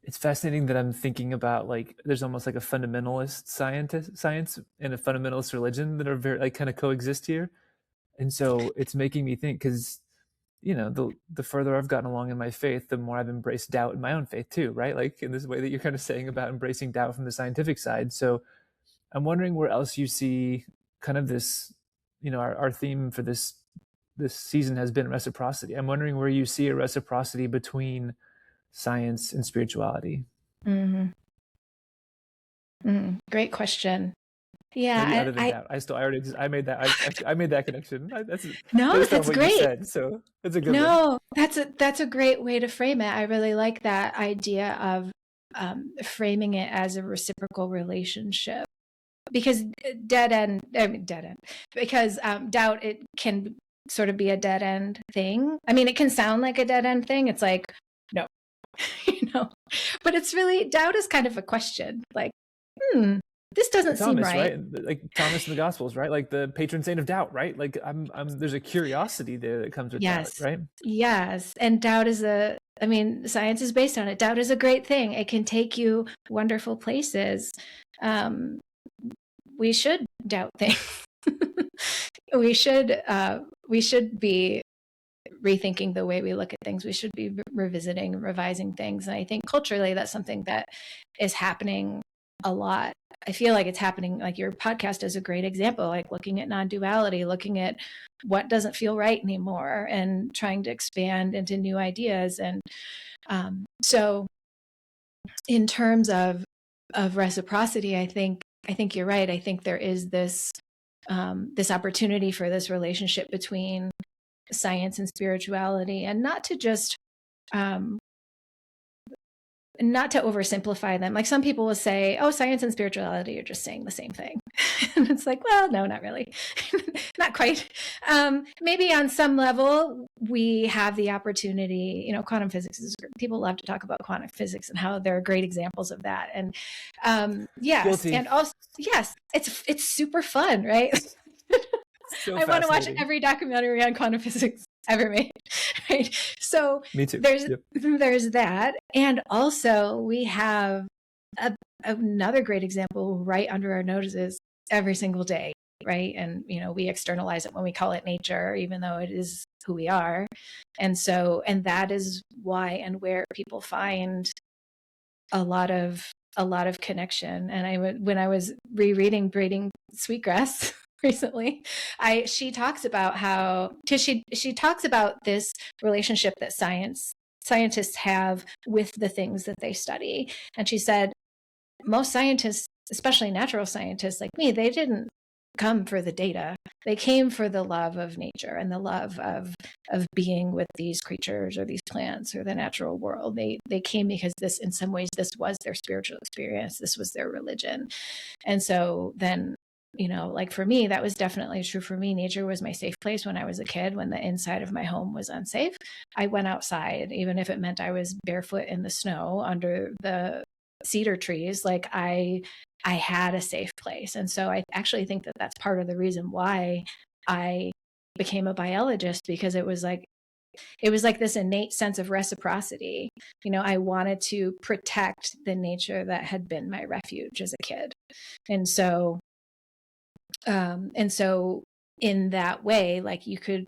It's fascinating that I'm thinking about, like, there's almost like a fundamentalist science and a fundamentalist religion that are very, like, kind of coexist here. And so it's making me think, because the further I've gotten along in my faith, the more I've embraced doubt in my own faith too, right? Like in this way that you're kind of saying about embracing doubt from the scientific side. So I'm wondering where else you see kind of this, our theme for this season has been reciprocity. I'm wondering where you see a reciprocity between science and spirituality. Mm-hmm. Great question. Yeah, Maybe other than doubt. I made that connection. No, based on that's what great. you said, so that's a good one. No, that's a great way to frame it. I really like that idea of framing it as a reciprocal relationship, because because doubt, it can sort of be a dead end thing. I mean, it can sound like a dead end thing. It's like, no, but it's really, doubt is kind of a question, like, this doesn't seem right. Like Thomas in the Gospels, right? Like the patron saint of doubt, right? Like there's a curiosity there that comes with doubt, right? Yes. And doubt is science is based on it. Doubt is a great thing. It can take you wonderful places. We should doubt things. we should be rethinking the way we look at things. We should be revisiting, revising things. And I think culturally, that's something that is happening a lot. I feel like it's happening, like your podcast is a great example, like looking at non-duality, looking at what doesn't feel right anymore, and trying to expand into new ideas. And so in terms of reciprocity, I think you're right. I think there is this opportunity for this relationship between science and spirituality, and not to just not to oversimplify them. Like some people will say, oh, science and spirituality are just saying the same thing. And it's like, well, no, not really. Not quite. Maybe on some level, we have the opportunity, quantum physics is, people love to talk about quantum physics and how there are great examples of that. And yes, Guilty. And also, yes, it's super fun, right? So I want to watch every documentary on quantum physics ever made, right? So me too. There's that. And also we have another great example right under our noses every single day, right? And, we externalize it when we call it nature, even though it is who we are. And that is why and where people find a lot of connection. And when I was rereading Braiding Sweetgrass recently, she talks about how, she talks about this relationship that scientists have with the things that they study. And she said, most scientists, especially natural scientists like me, they didn't come for the data. They came for the love of nature and the love of being with these creatures or these plants or the natural world. They came because in some ways, this was their spiritual experience. This was their religion. And so then, like for me, that was definitely true for me. Nature was my safe place when I was a kid. When the inside of my home was unsafe, I went outside, even if it meant I was barefoot in the snow under the cedar trees. Like I had a safe place. And so I actually think that that's part of the reason why I became a biologist, because it was like this innate sense of reciprocity. I wanted to protect the nature that had been my refuge as a kid. And so And so in that way, like you could,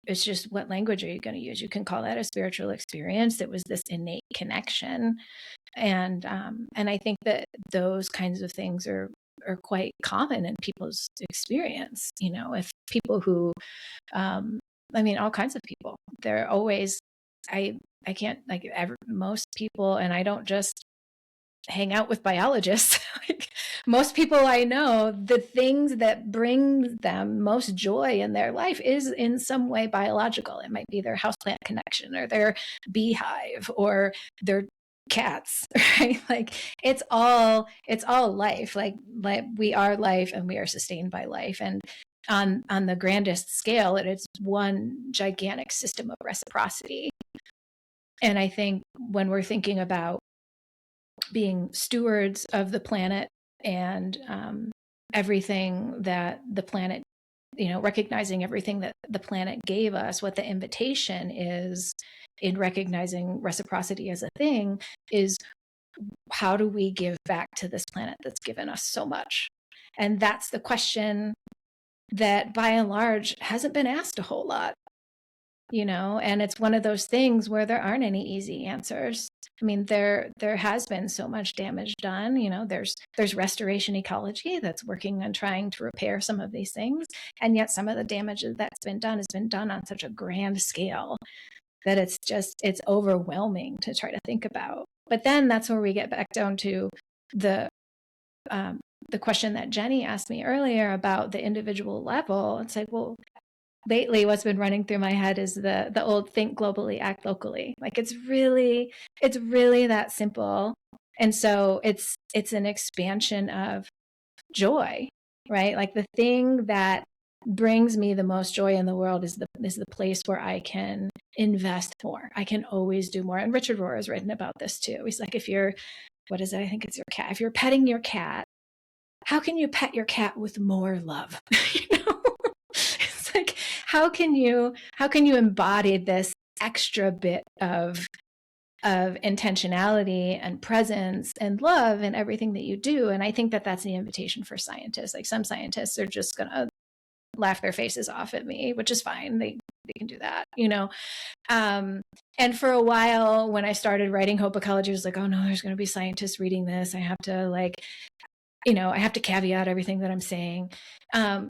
it's just what language are you going to use? You can call that a spiritual experience. It was this innate connection. And I think that those kinds of things are quite common in people's experience. You know, if people who, I mean, all kinds of people, they're always, I can't like most people, and I don't just hang out with biologists. Like most people I know, the things that bring them most joy in their life is in some way biological. It might be their houseplant connection or their beehive or their cats, right? Like it's all life. Like we are life and we are sustained by life. And on the grandest scale, it is one gigantic system of reciprocity. And I think when we're thinking about being stewards of the planet and everything that the planet, you know, recognizing everything that the planet gave us, what the invitation is in recognizing reciprocity as a thing is, how do we give back to this planet that's given us so much? And that's the question that by and large hasn't been asked a whole lot, you know, and it's one of those things where there aren't any easy answers. I mean, there has been so much damage done. You know, there's restoration ecology that's working on trying to repair some of these things, and yet some of the damage that's been done has been done on such a grand scale that it's overwhelming to try to think about. But then that's where we get back down to the question that Jenny asked me earlier about the individual level. It's like, well, lately what's been running through my head is the old think globally, act locally. Like it's really that simple. And so it's an expansion of joy, right? Like the thing that brings me the most joy in the world is the place where I can invest more. I can always do more. And Richard Rohr has written about this too. He's like, if you're, what is it? I think it's your cat. If you're petting your cat, how can you pet your cat with more love? You know? It's like, how can you embody this extra bit of intentionality and presence and love in everything that you do? And I think that that's the invitation for scientists. Like some scientists are just going to laugh their faces off at me, which is fine. They can do that, you know? And for a while when I started writing Hopecology, I was like, oh no, there's going to be scientists reading this. I have to like, you know, I have to caveat everything that I'm saying. And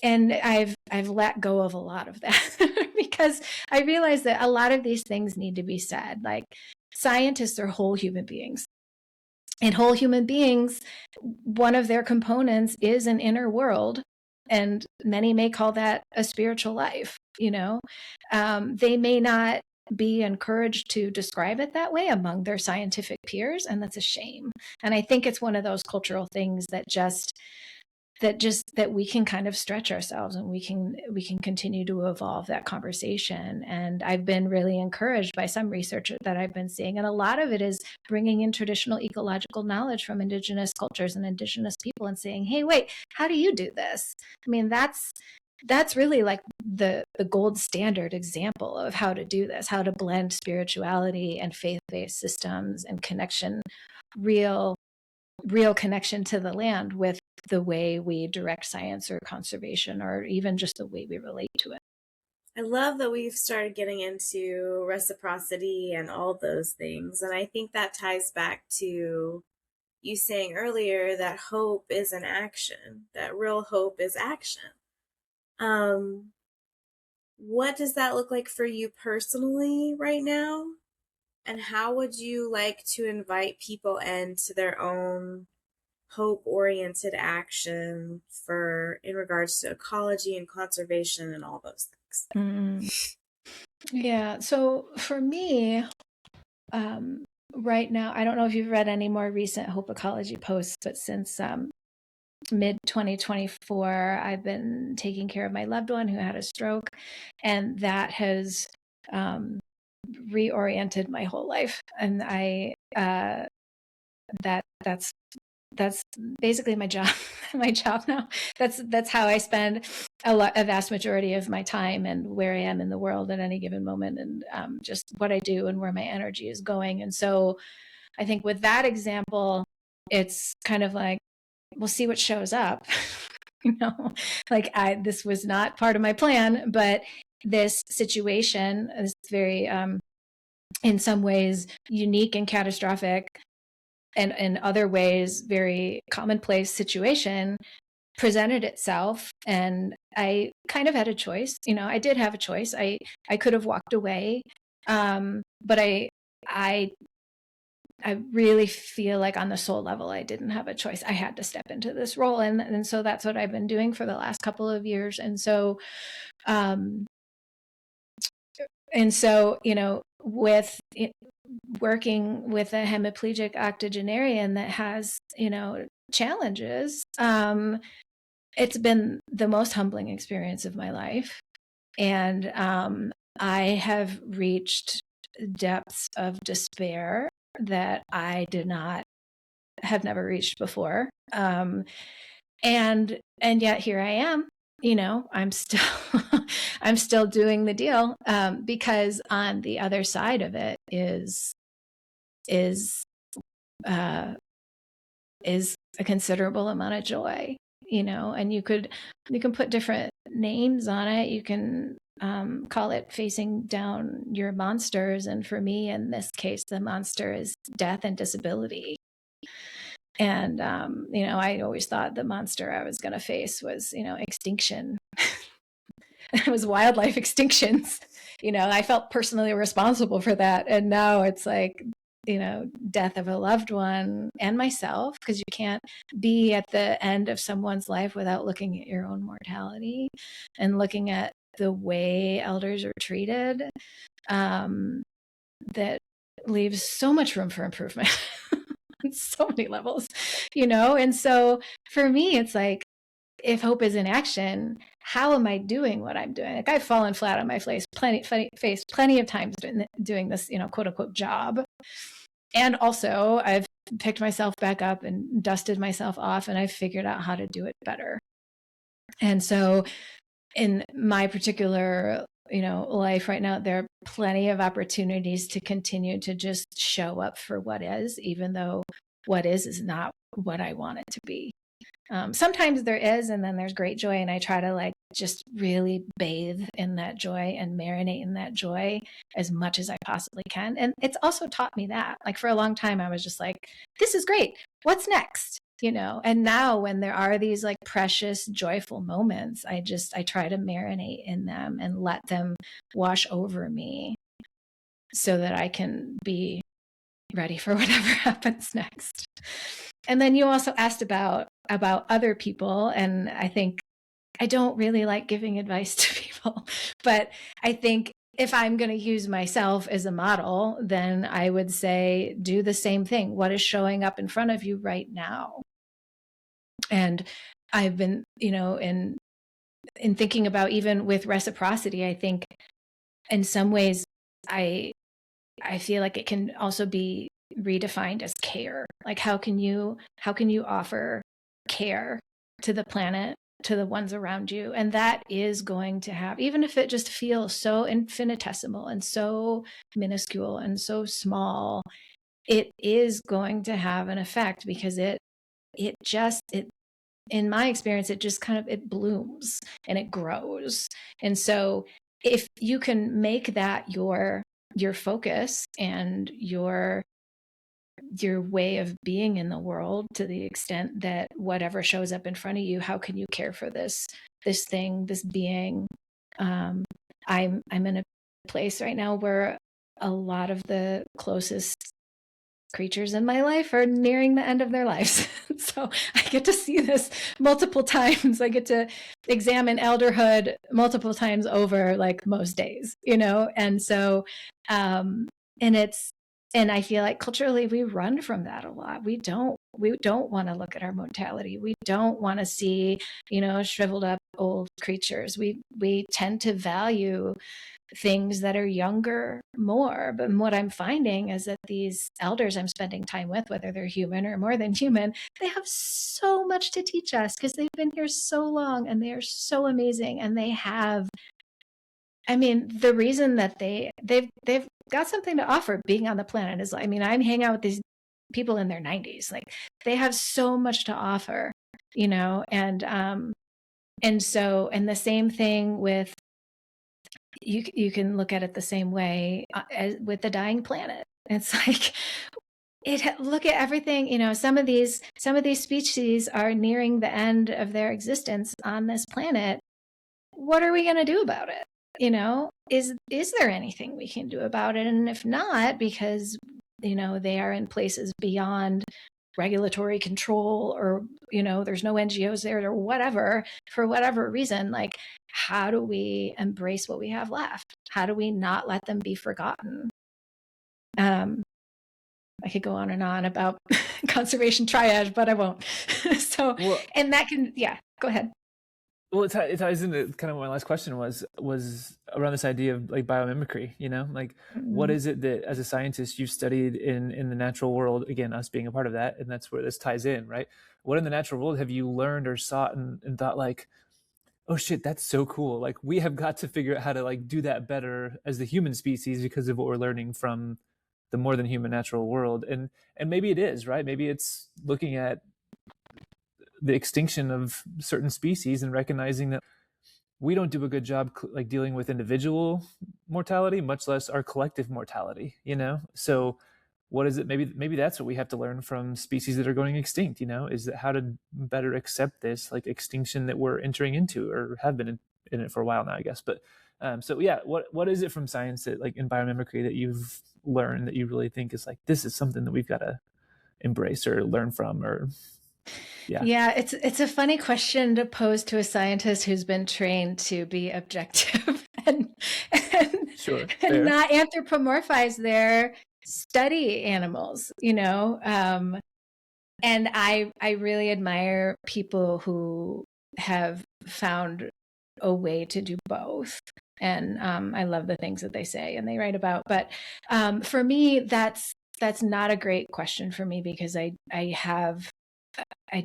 I've let go of a lot of that because I realized that a lot of these things need to be said. Like scientists are whole human beings. And whole human beings, one of their components is an inner world. And many may call that a spiritual life, you know. They may not be encouraged to describe it that way among their scientific peers, and that's a shame. And I think it's one of those cultural things that we can kind of stretch ourselves and we can continue to evolve that conversation. And I've been really encouraged by some research that I've been seeing, and a lot of it is bringing in traditional ecological knowledge from indigenous cultures and indigenous people and saying, hey, wait, how do you do this? I mean, that's really like the gold standard example of how to do this, how to blend spirituality and faith-based systems and connection, real connection to the land with the way we direct science or conservation, or even just the way we relate to it. I love that we've started getting into reciprocity and all those things. And I think that ties back to you saying earlier that hope is an action, that real hope is action. What does that look like for you personally right now? And how would you like to invite people into their own hope-oriented action in regards to ecology and conservation and all those things? Yeah. So for me, right now, I don't know if you've read any more recent Hopecology posts, but since mid 2024, I've been taking care of my loved one who had a stroke, and that has reoriented my whole life. And that's basically my job. My job now. That's how I spend a vast majority of my time and where I am in the world at any given moment, and just what I do and where my energy is going. And so I think with that example, it's kind of like, we'll see what shows up. Like this was not part of my plan, but this situation is very, in some ways unique and catastrophic, and in other ways very commonplace situation presented itself, and I kind of had a choice. I did have a choice. I could have walked away, but I really feel like on the soul level I didn't have a choice. I had to step into this role, and so that's what I've been doing for the last couple of years. And so with working with a hemiplegic octogenarian that has challenges, it's been the most humbling experience of my life. And I have reached depths of despair that I have never reached before. And yet here I am, I'm still, I'm still doing the deal, because on the other side of it is a considerable amount of joy, and you can put different names on it. You can call it facing down your monsters. And for me, in this case, the monster is death and disability. And, I always thought the monster I was going to face was, extinction. It was wildlife extinctions. I felt personally responsible for that. And now it's like, death of a loved one and myself, because you can't be at the end of someone's life without looking at your own mortality and looking at the way elders are treated. That leaves so much room for improvement on so many levels, And so for me, it's like, if hope is in action, how am I doing what I'm doing? Like, I've fallen flat on my face plenty of times doing this, quote unquote job. And also I've picked myself back up and dusted myself off, and I've figured out how to do it better. And so in my particular, life right now, there are plenty of opportunities to continue to just show up for what is, even though what is not what I want it to be. Sometimes there is, and then there's great joy, and I try to just really bathe in that joy and marinate in that joy as much as I possibly can. And it's also taught me that, for a long time, I was just like, this is great. What's next? And now when there are these precious, joyful moments, I try to marinate in them and let them wash over me so that I can be ready for whatever happens next. And then you also asked about other people. And I think I don't really like giving advice to people, but I think if I'm going to use myself as a model, then I would say, do the same thing. What is showing up in front of you right now? And I've been, in thinking about, even with reciprocity, I think in some ways, I feel like it can also be redefined as care. How can you offer care to the planet, to the ones around you? And that is going to have, even if it just feels so infinitesimal and so minuscule and so small, it is going to have an effect, because it in my experience, it just it blooms and it grows. And so if you can make that your focus and your way of being in the world, to the extent that whatever shows up in front of you, how can you care for this thing, this being? I'm in a place right now where a lot of the closest creatures in my life are nearing the end of their lives. So I get to see this multiple times. I get to examine elderhood multiple times over, most days, And so, and I feel like culturally we run from that a lot. We don't want to look at our mortality. We don't want to see, shriveled up old creatures. We tend to value things that are younger more. But what I'm finding is that these elders I'm spending time with, whether they're human or more than human, they have so much to teach us, because they've been here so long and they are so amazing. And they have, the reason that they've got something to offer being on the planet is, I'm hanging out with these people in their 90s. They have so much to offer, and And so, and the same thing with, you can look at it the same way as with the dying planet. It's like, look at everything, you know, some of these species are nearing the end of their existence on this planet. What are we going to do about it? You know, is there anything we can do about it? And if not, because, you know, they are in places beyond regulatory control, or, you know, there's no NGOs there or whatever, for whatever reason, like, how do we embrace what we have left? How do we not let them be forgotten? I could go on and on about conservation triage, but I won't. So, Well, and that can, yeah, go ahead. well, it ties into kind of what my last question was around this idea of like biomimicry. You know, like what is it that as a scientist you've studied in the natural world? Again, us being a part of that, and that's where this ties in, right? What in the natural world have you learned or sought and thought like, oh shit, that's so cool. Like we have got to figure out how to like do that better as the human species because of what we're learning from the more than human natural world. And maybe it is, right? Maybe it's looking at the extinction of certain species and recognizing that we don't do a good job like dealing with individual mortality, much less our collective mortality, you know? So what is it? Maybe that's what we have to learn from species that are going extinct, you know, is that how to better accept this like extinction that we're entering into or have been in it for a while now, I guess. But so yeah, what is it from science that like in biomimicry that you've learned that you really think is like, this is something that we've got to embrace or learn from? Or yeah, it's a funny question to pose to a scientist who's been trained to be objective and, Sure, and fair. not anthropomorphize their study animals, you know. And I really admire people who have found a way to do both. And I love the things that they say and they write about. But for me, that's not a great question for me, because I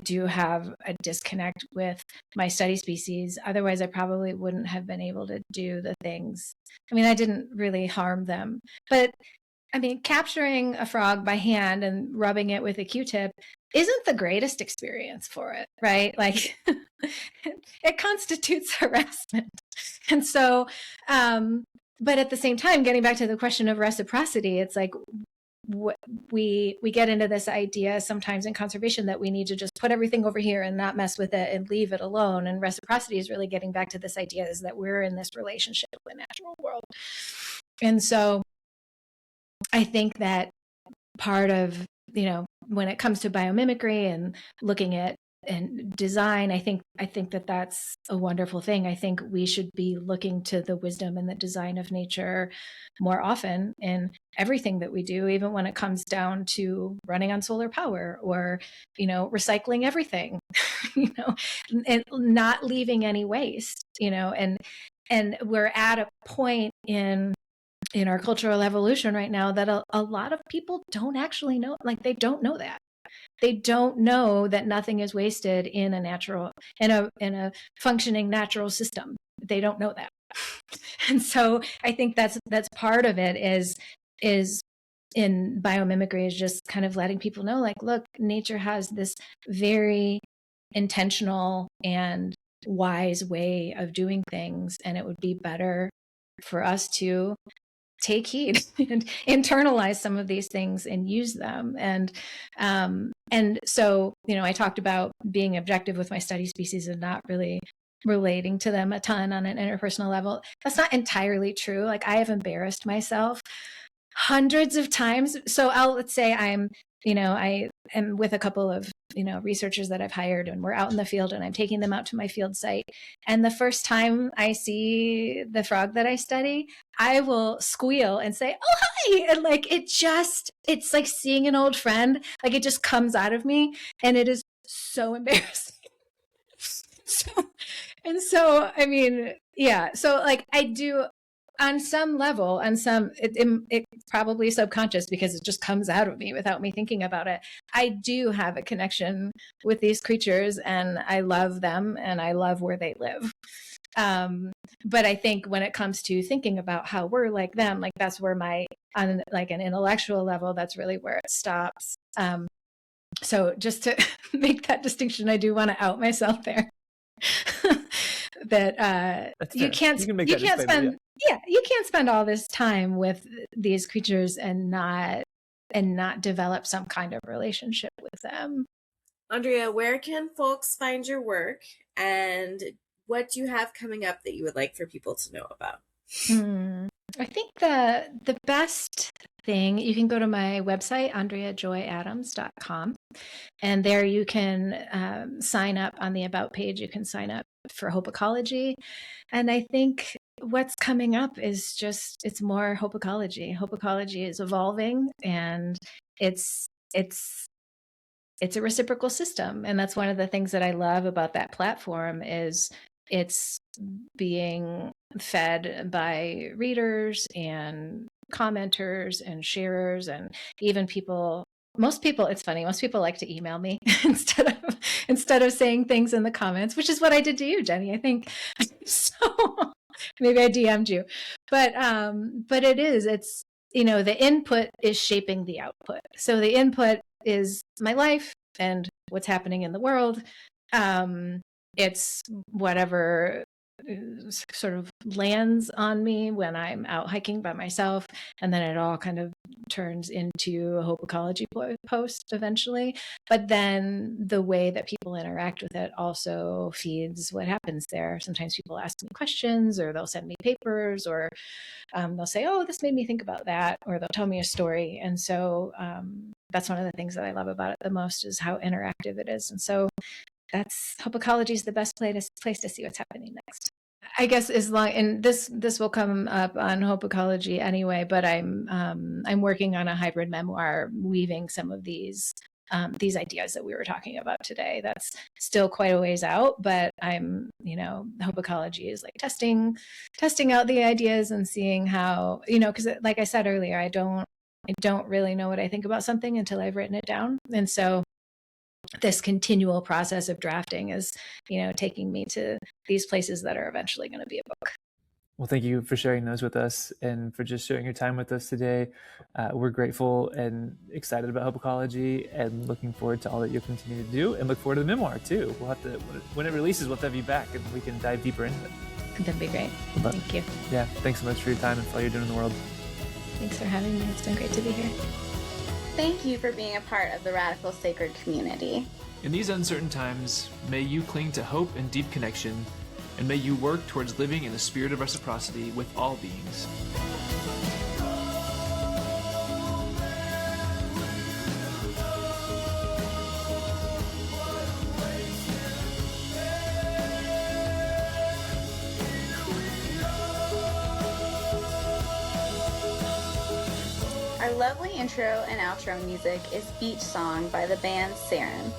do have a disconnect with my study species. Otherwise, I probably wouldn't have been able to do the things. I mean, I didn't really harm them, but I mean, capturing a frog by hand and rubbing it with a Q-tip isn't the greatest experience for it, right? Like, it constitutes harassment. And so, but at the same time, getting back to the question of reciprocity, it's like, we get into this idea sometimes in conservation that we need to just put everything over here and not mess with it and leave it alone. And reciprocity is really getting back to this idea is that we're in this relationship with the natural world. And so I think that part of, you know, when it comes to biomimicry and looking at and design, I think that that's a wonderful thing. I think we should be looking to the wisdom and the design of nature more often in everything that we do, even when it comes down to running on solar power or, you know, recycling everything, you know, and not leaving any waste, you know, and we're at a point in our cultural evolution right now that a lot of people don't actually know, like they don't know that. They don't know that nothing is wasted in a functioning natural system. They don't know that. And so I think that's part of it is in biomimicry is just kind of letting people know, like, look, nature has this very intentional and wise way of doing things, and it would be better for us to take heed and internalize some of these things and use them. And so, you know, I talked about being objective with my study species and not really relating to them a ton on an interpersonal level. That's not entirely true. Like, I have embarrassed myself hundreds of times. So let's say I'm, you know, I am with a couple of, you know, researchers that I've hired, and we're out in the field and I'm taking them out to my field site. And the first time I see the frog that I study, I will squeal and say, "Oh, hi." And like, it's like seeing an old friend. Like, it just comes out of me, and it is so embarrassing. So, I mean, yeah. So like, I do, on some level, on some, it probably subconscious because it just comes out of me without me thinking about it. I do have a connection with these creatures, and I love them, and I love where they live. But I think when it comes to thinking about how we're like them, like that's where on like an intellectual level, that's really where it stops. So just to make that distinction, I do want to out myself there. that That's you fair. can't You can make you that can't disclaimer, spend you can't spend all this time with these creatures and not develop some kind of relationship with them. Andrea, where can folks find your work, and what do you have coming up that you would like for people to know about? I think the best thing, you can go to my website, andreajoyadams.com, and there you can sign up on the About page. You can sign up for Hopecology. And I think what's coming up is it's more Hopecology. Hopecology is evolving, and it's a reciprocal system. And that's one of the things that I love about that platform is it's being fed by readers and commenters and sharers, and even most people, it's funny, most people like to email me instead of saying things in the comments, which is what I did to you, Jenny, I think. So maybe I DM'd you, but it's the input is shaping the output. So the input is my life and what's happening in the world. It's whatever sort of lands on me when I'm out hiking by myself, and then it all kind of turns into a Hopecology post eventually. But then the way that people interact with it also feeds what happens there. Sometimes people ask me questions, or they'll send me papers, or they'll say, oh, this made me think about that, or they'll tell me a story. And so that's one of the things that I love about it the most, is how interactive it is. And so that's Hopecology is the best place to see what's happening next. I guess and this will come up on Hopecology anyway, but I'm working on a hybrid memoir weaving some of these ideas that we were talking about today. That's still quite a ways out, but Hopecology is like testing out the ideas and seeing how, because like I said earlier, I don't really know what I think about something until I've written it down. And so this continual process of drafting is, taking me to these places that are eventually going to be a book. Well, thank you for sharing those with us and for just sharing your time with us today. We're grateful and excited about Hopecology and looking forward to all that you'll continue to do, and look forward to the memoir too. We'll have to, when it releases, we'll have you back and we can dive deeper into it. That'd be great. Thank you. Yeah, thanks so much for your time and for all you're doing in the world. Thanks for having me. It's been great to be here. Thank you for being a part of the Radical Sacred community. In these uncertain times, may you cling to hope and deep connection, and may you work towards living in a spirit of reciprocity with all beings. Our lovely intro and outro music is Beach Song by the band Saren.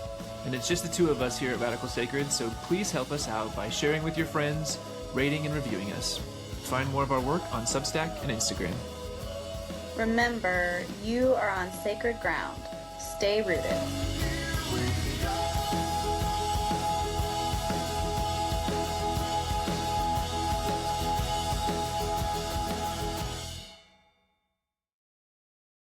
And it's just the two of us here at Radical Sacred, so please help us out by sharing with your friends, rating and reviewing us. Find more of our work on Substack and Instagram. Remember, you are on sacred ground. Stay rooted.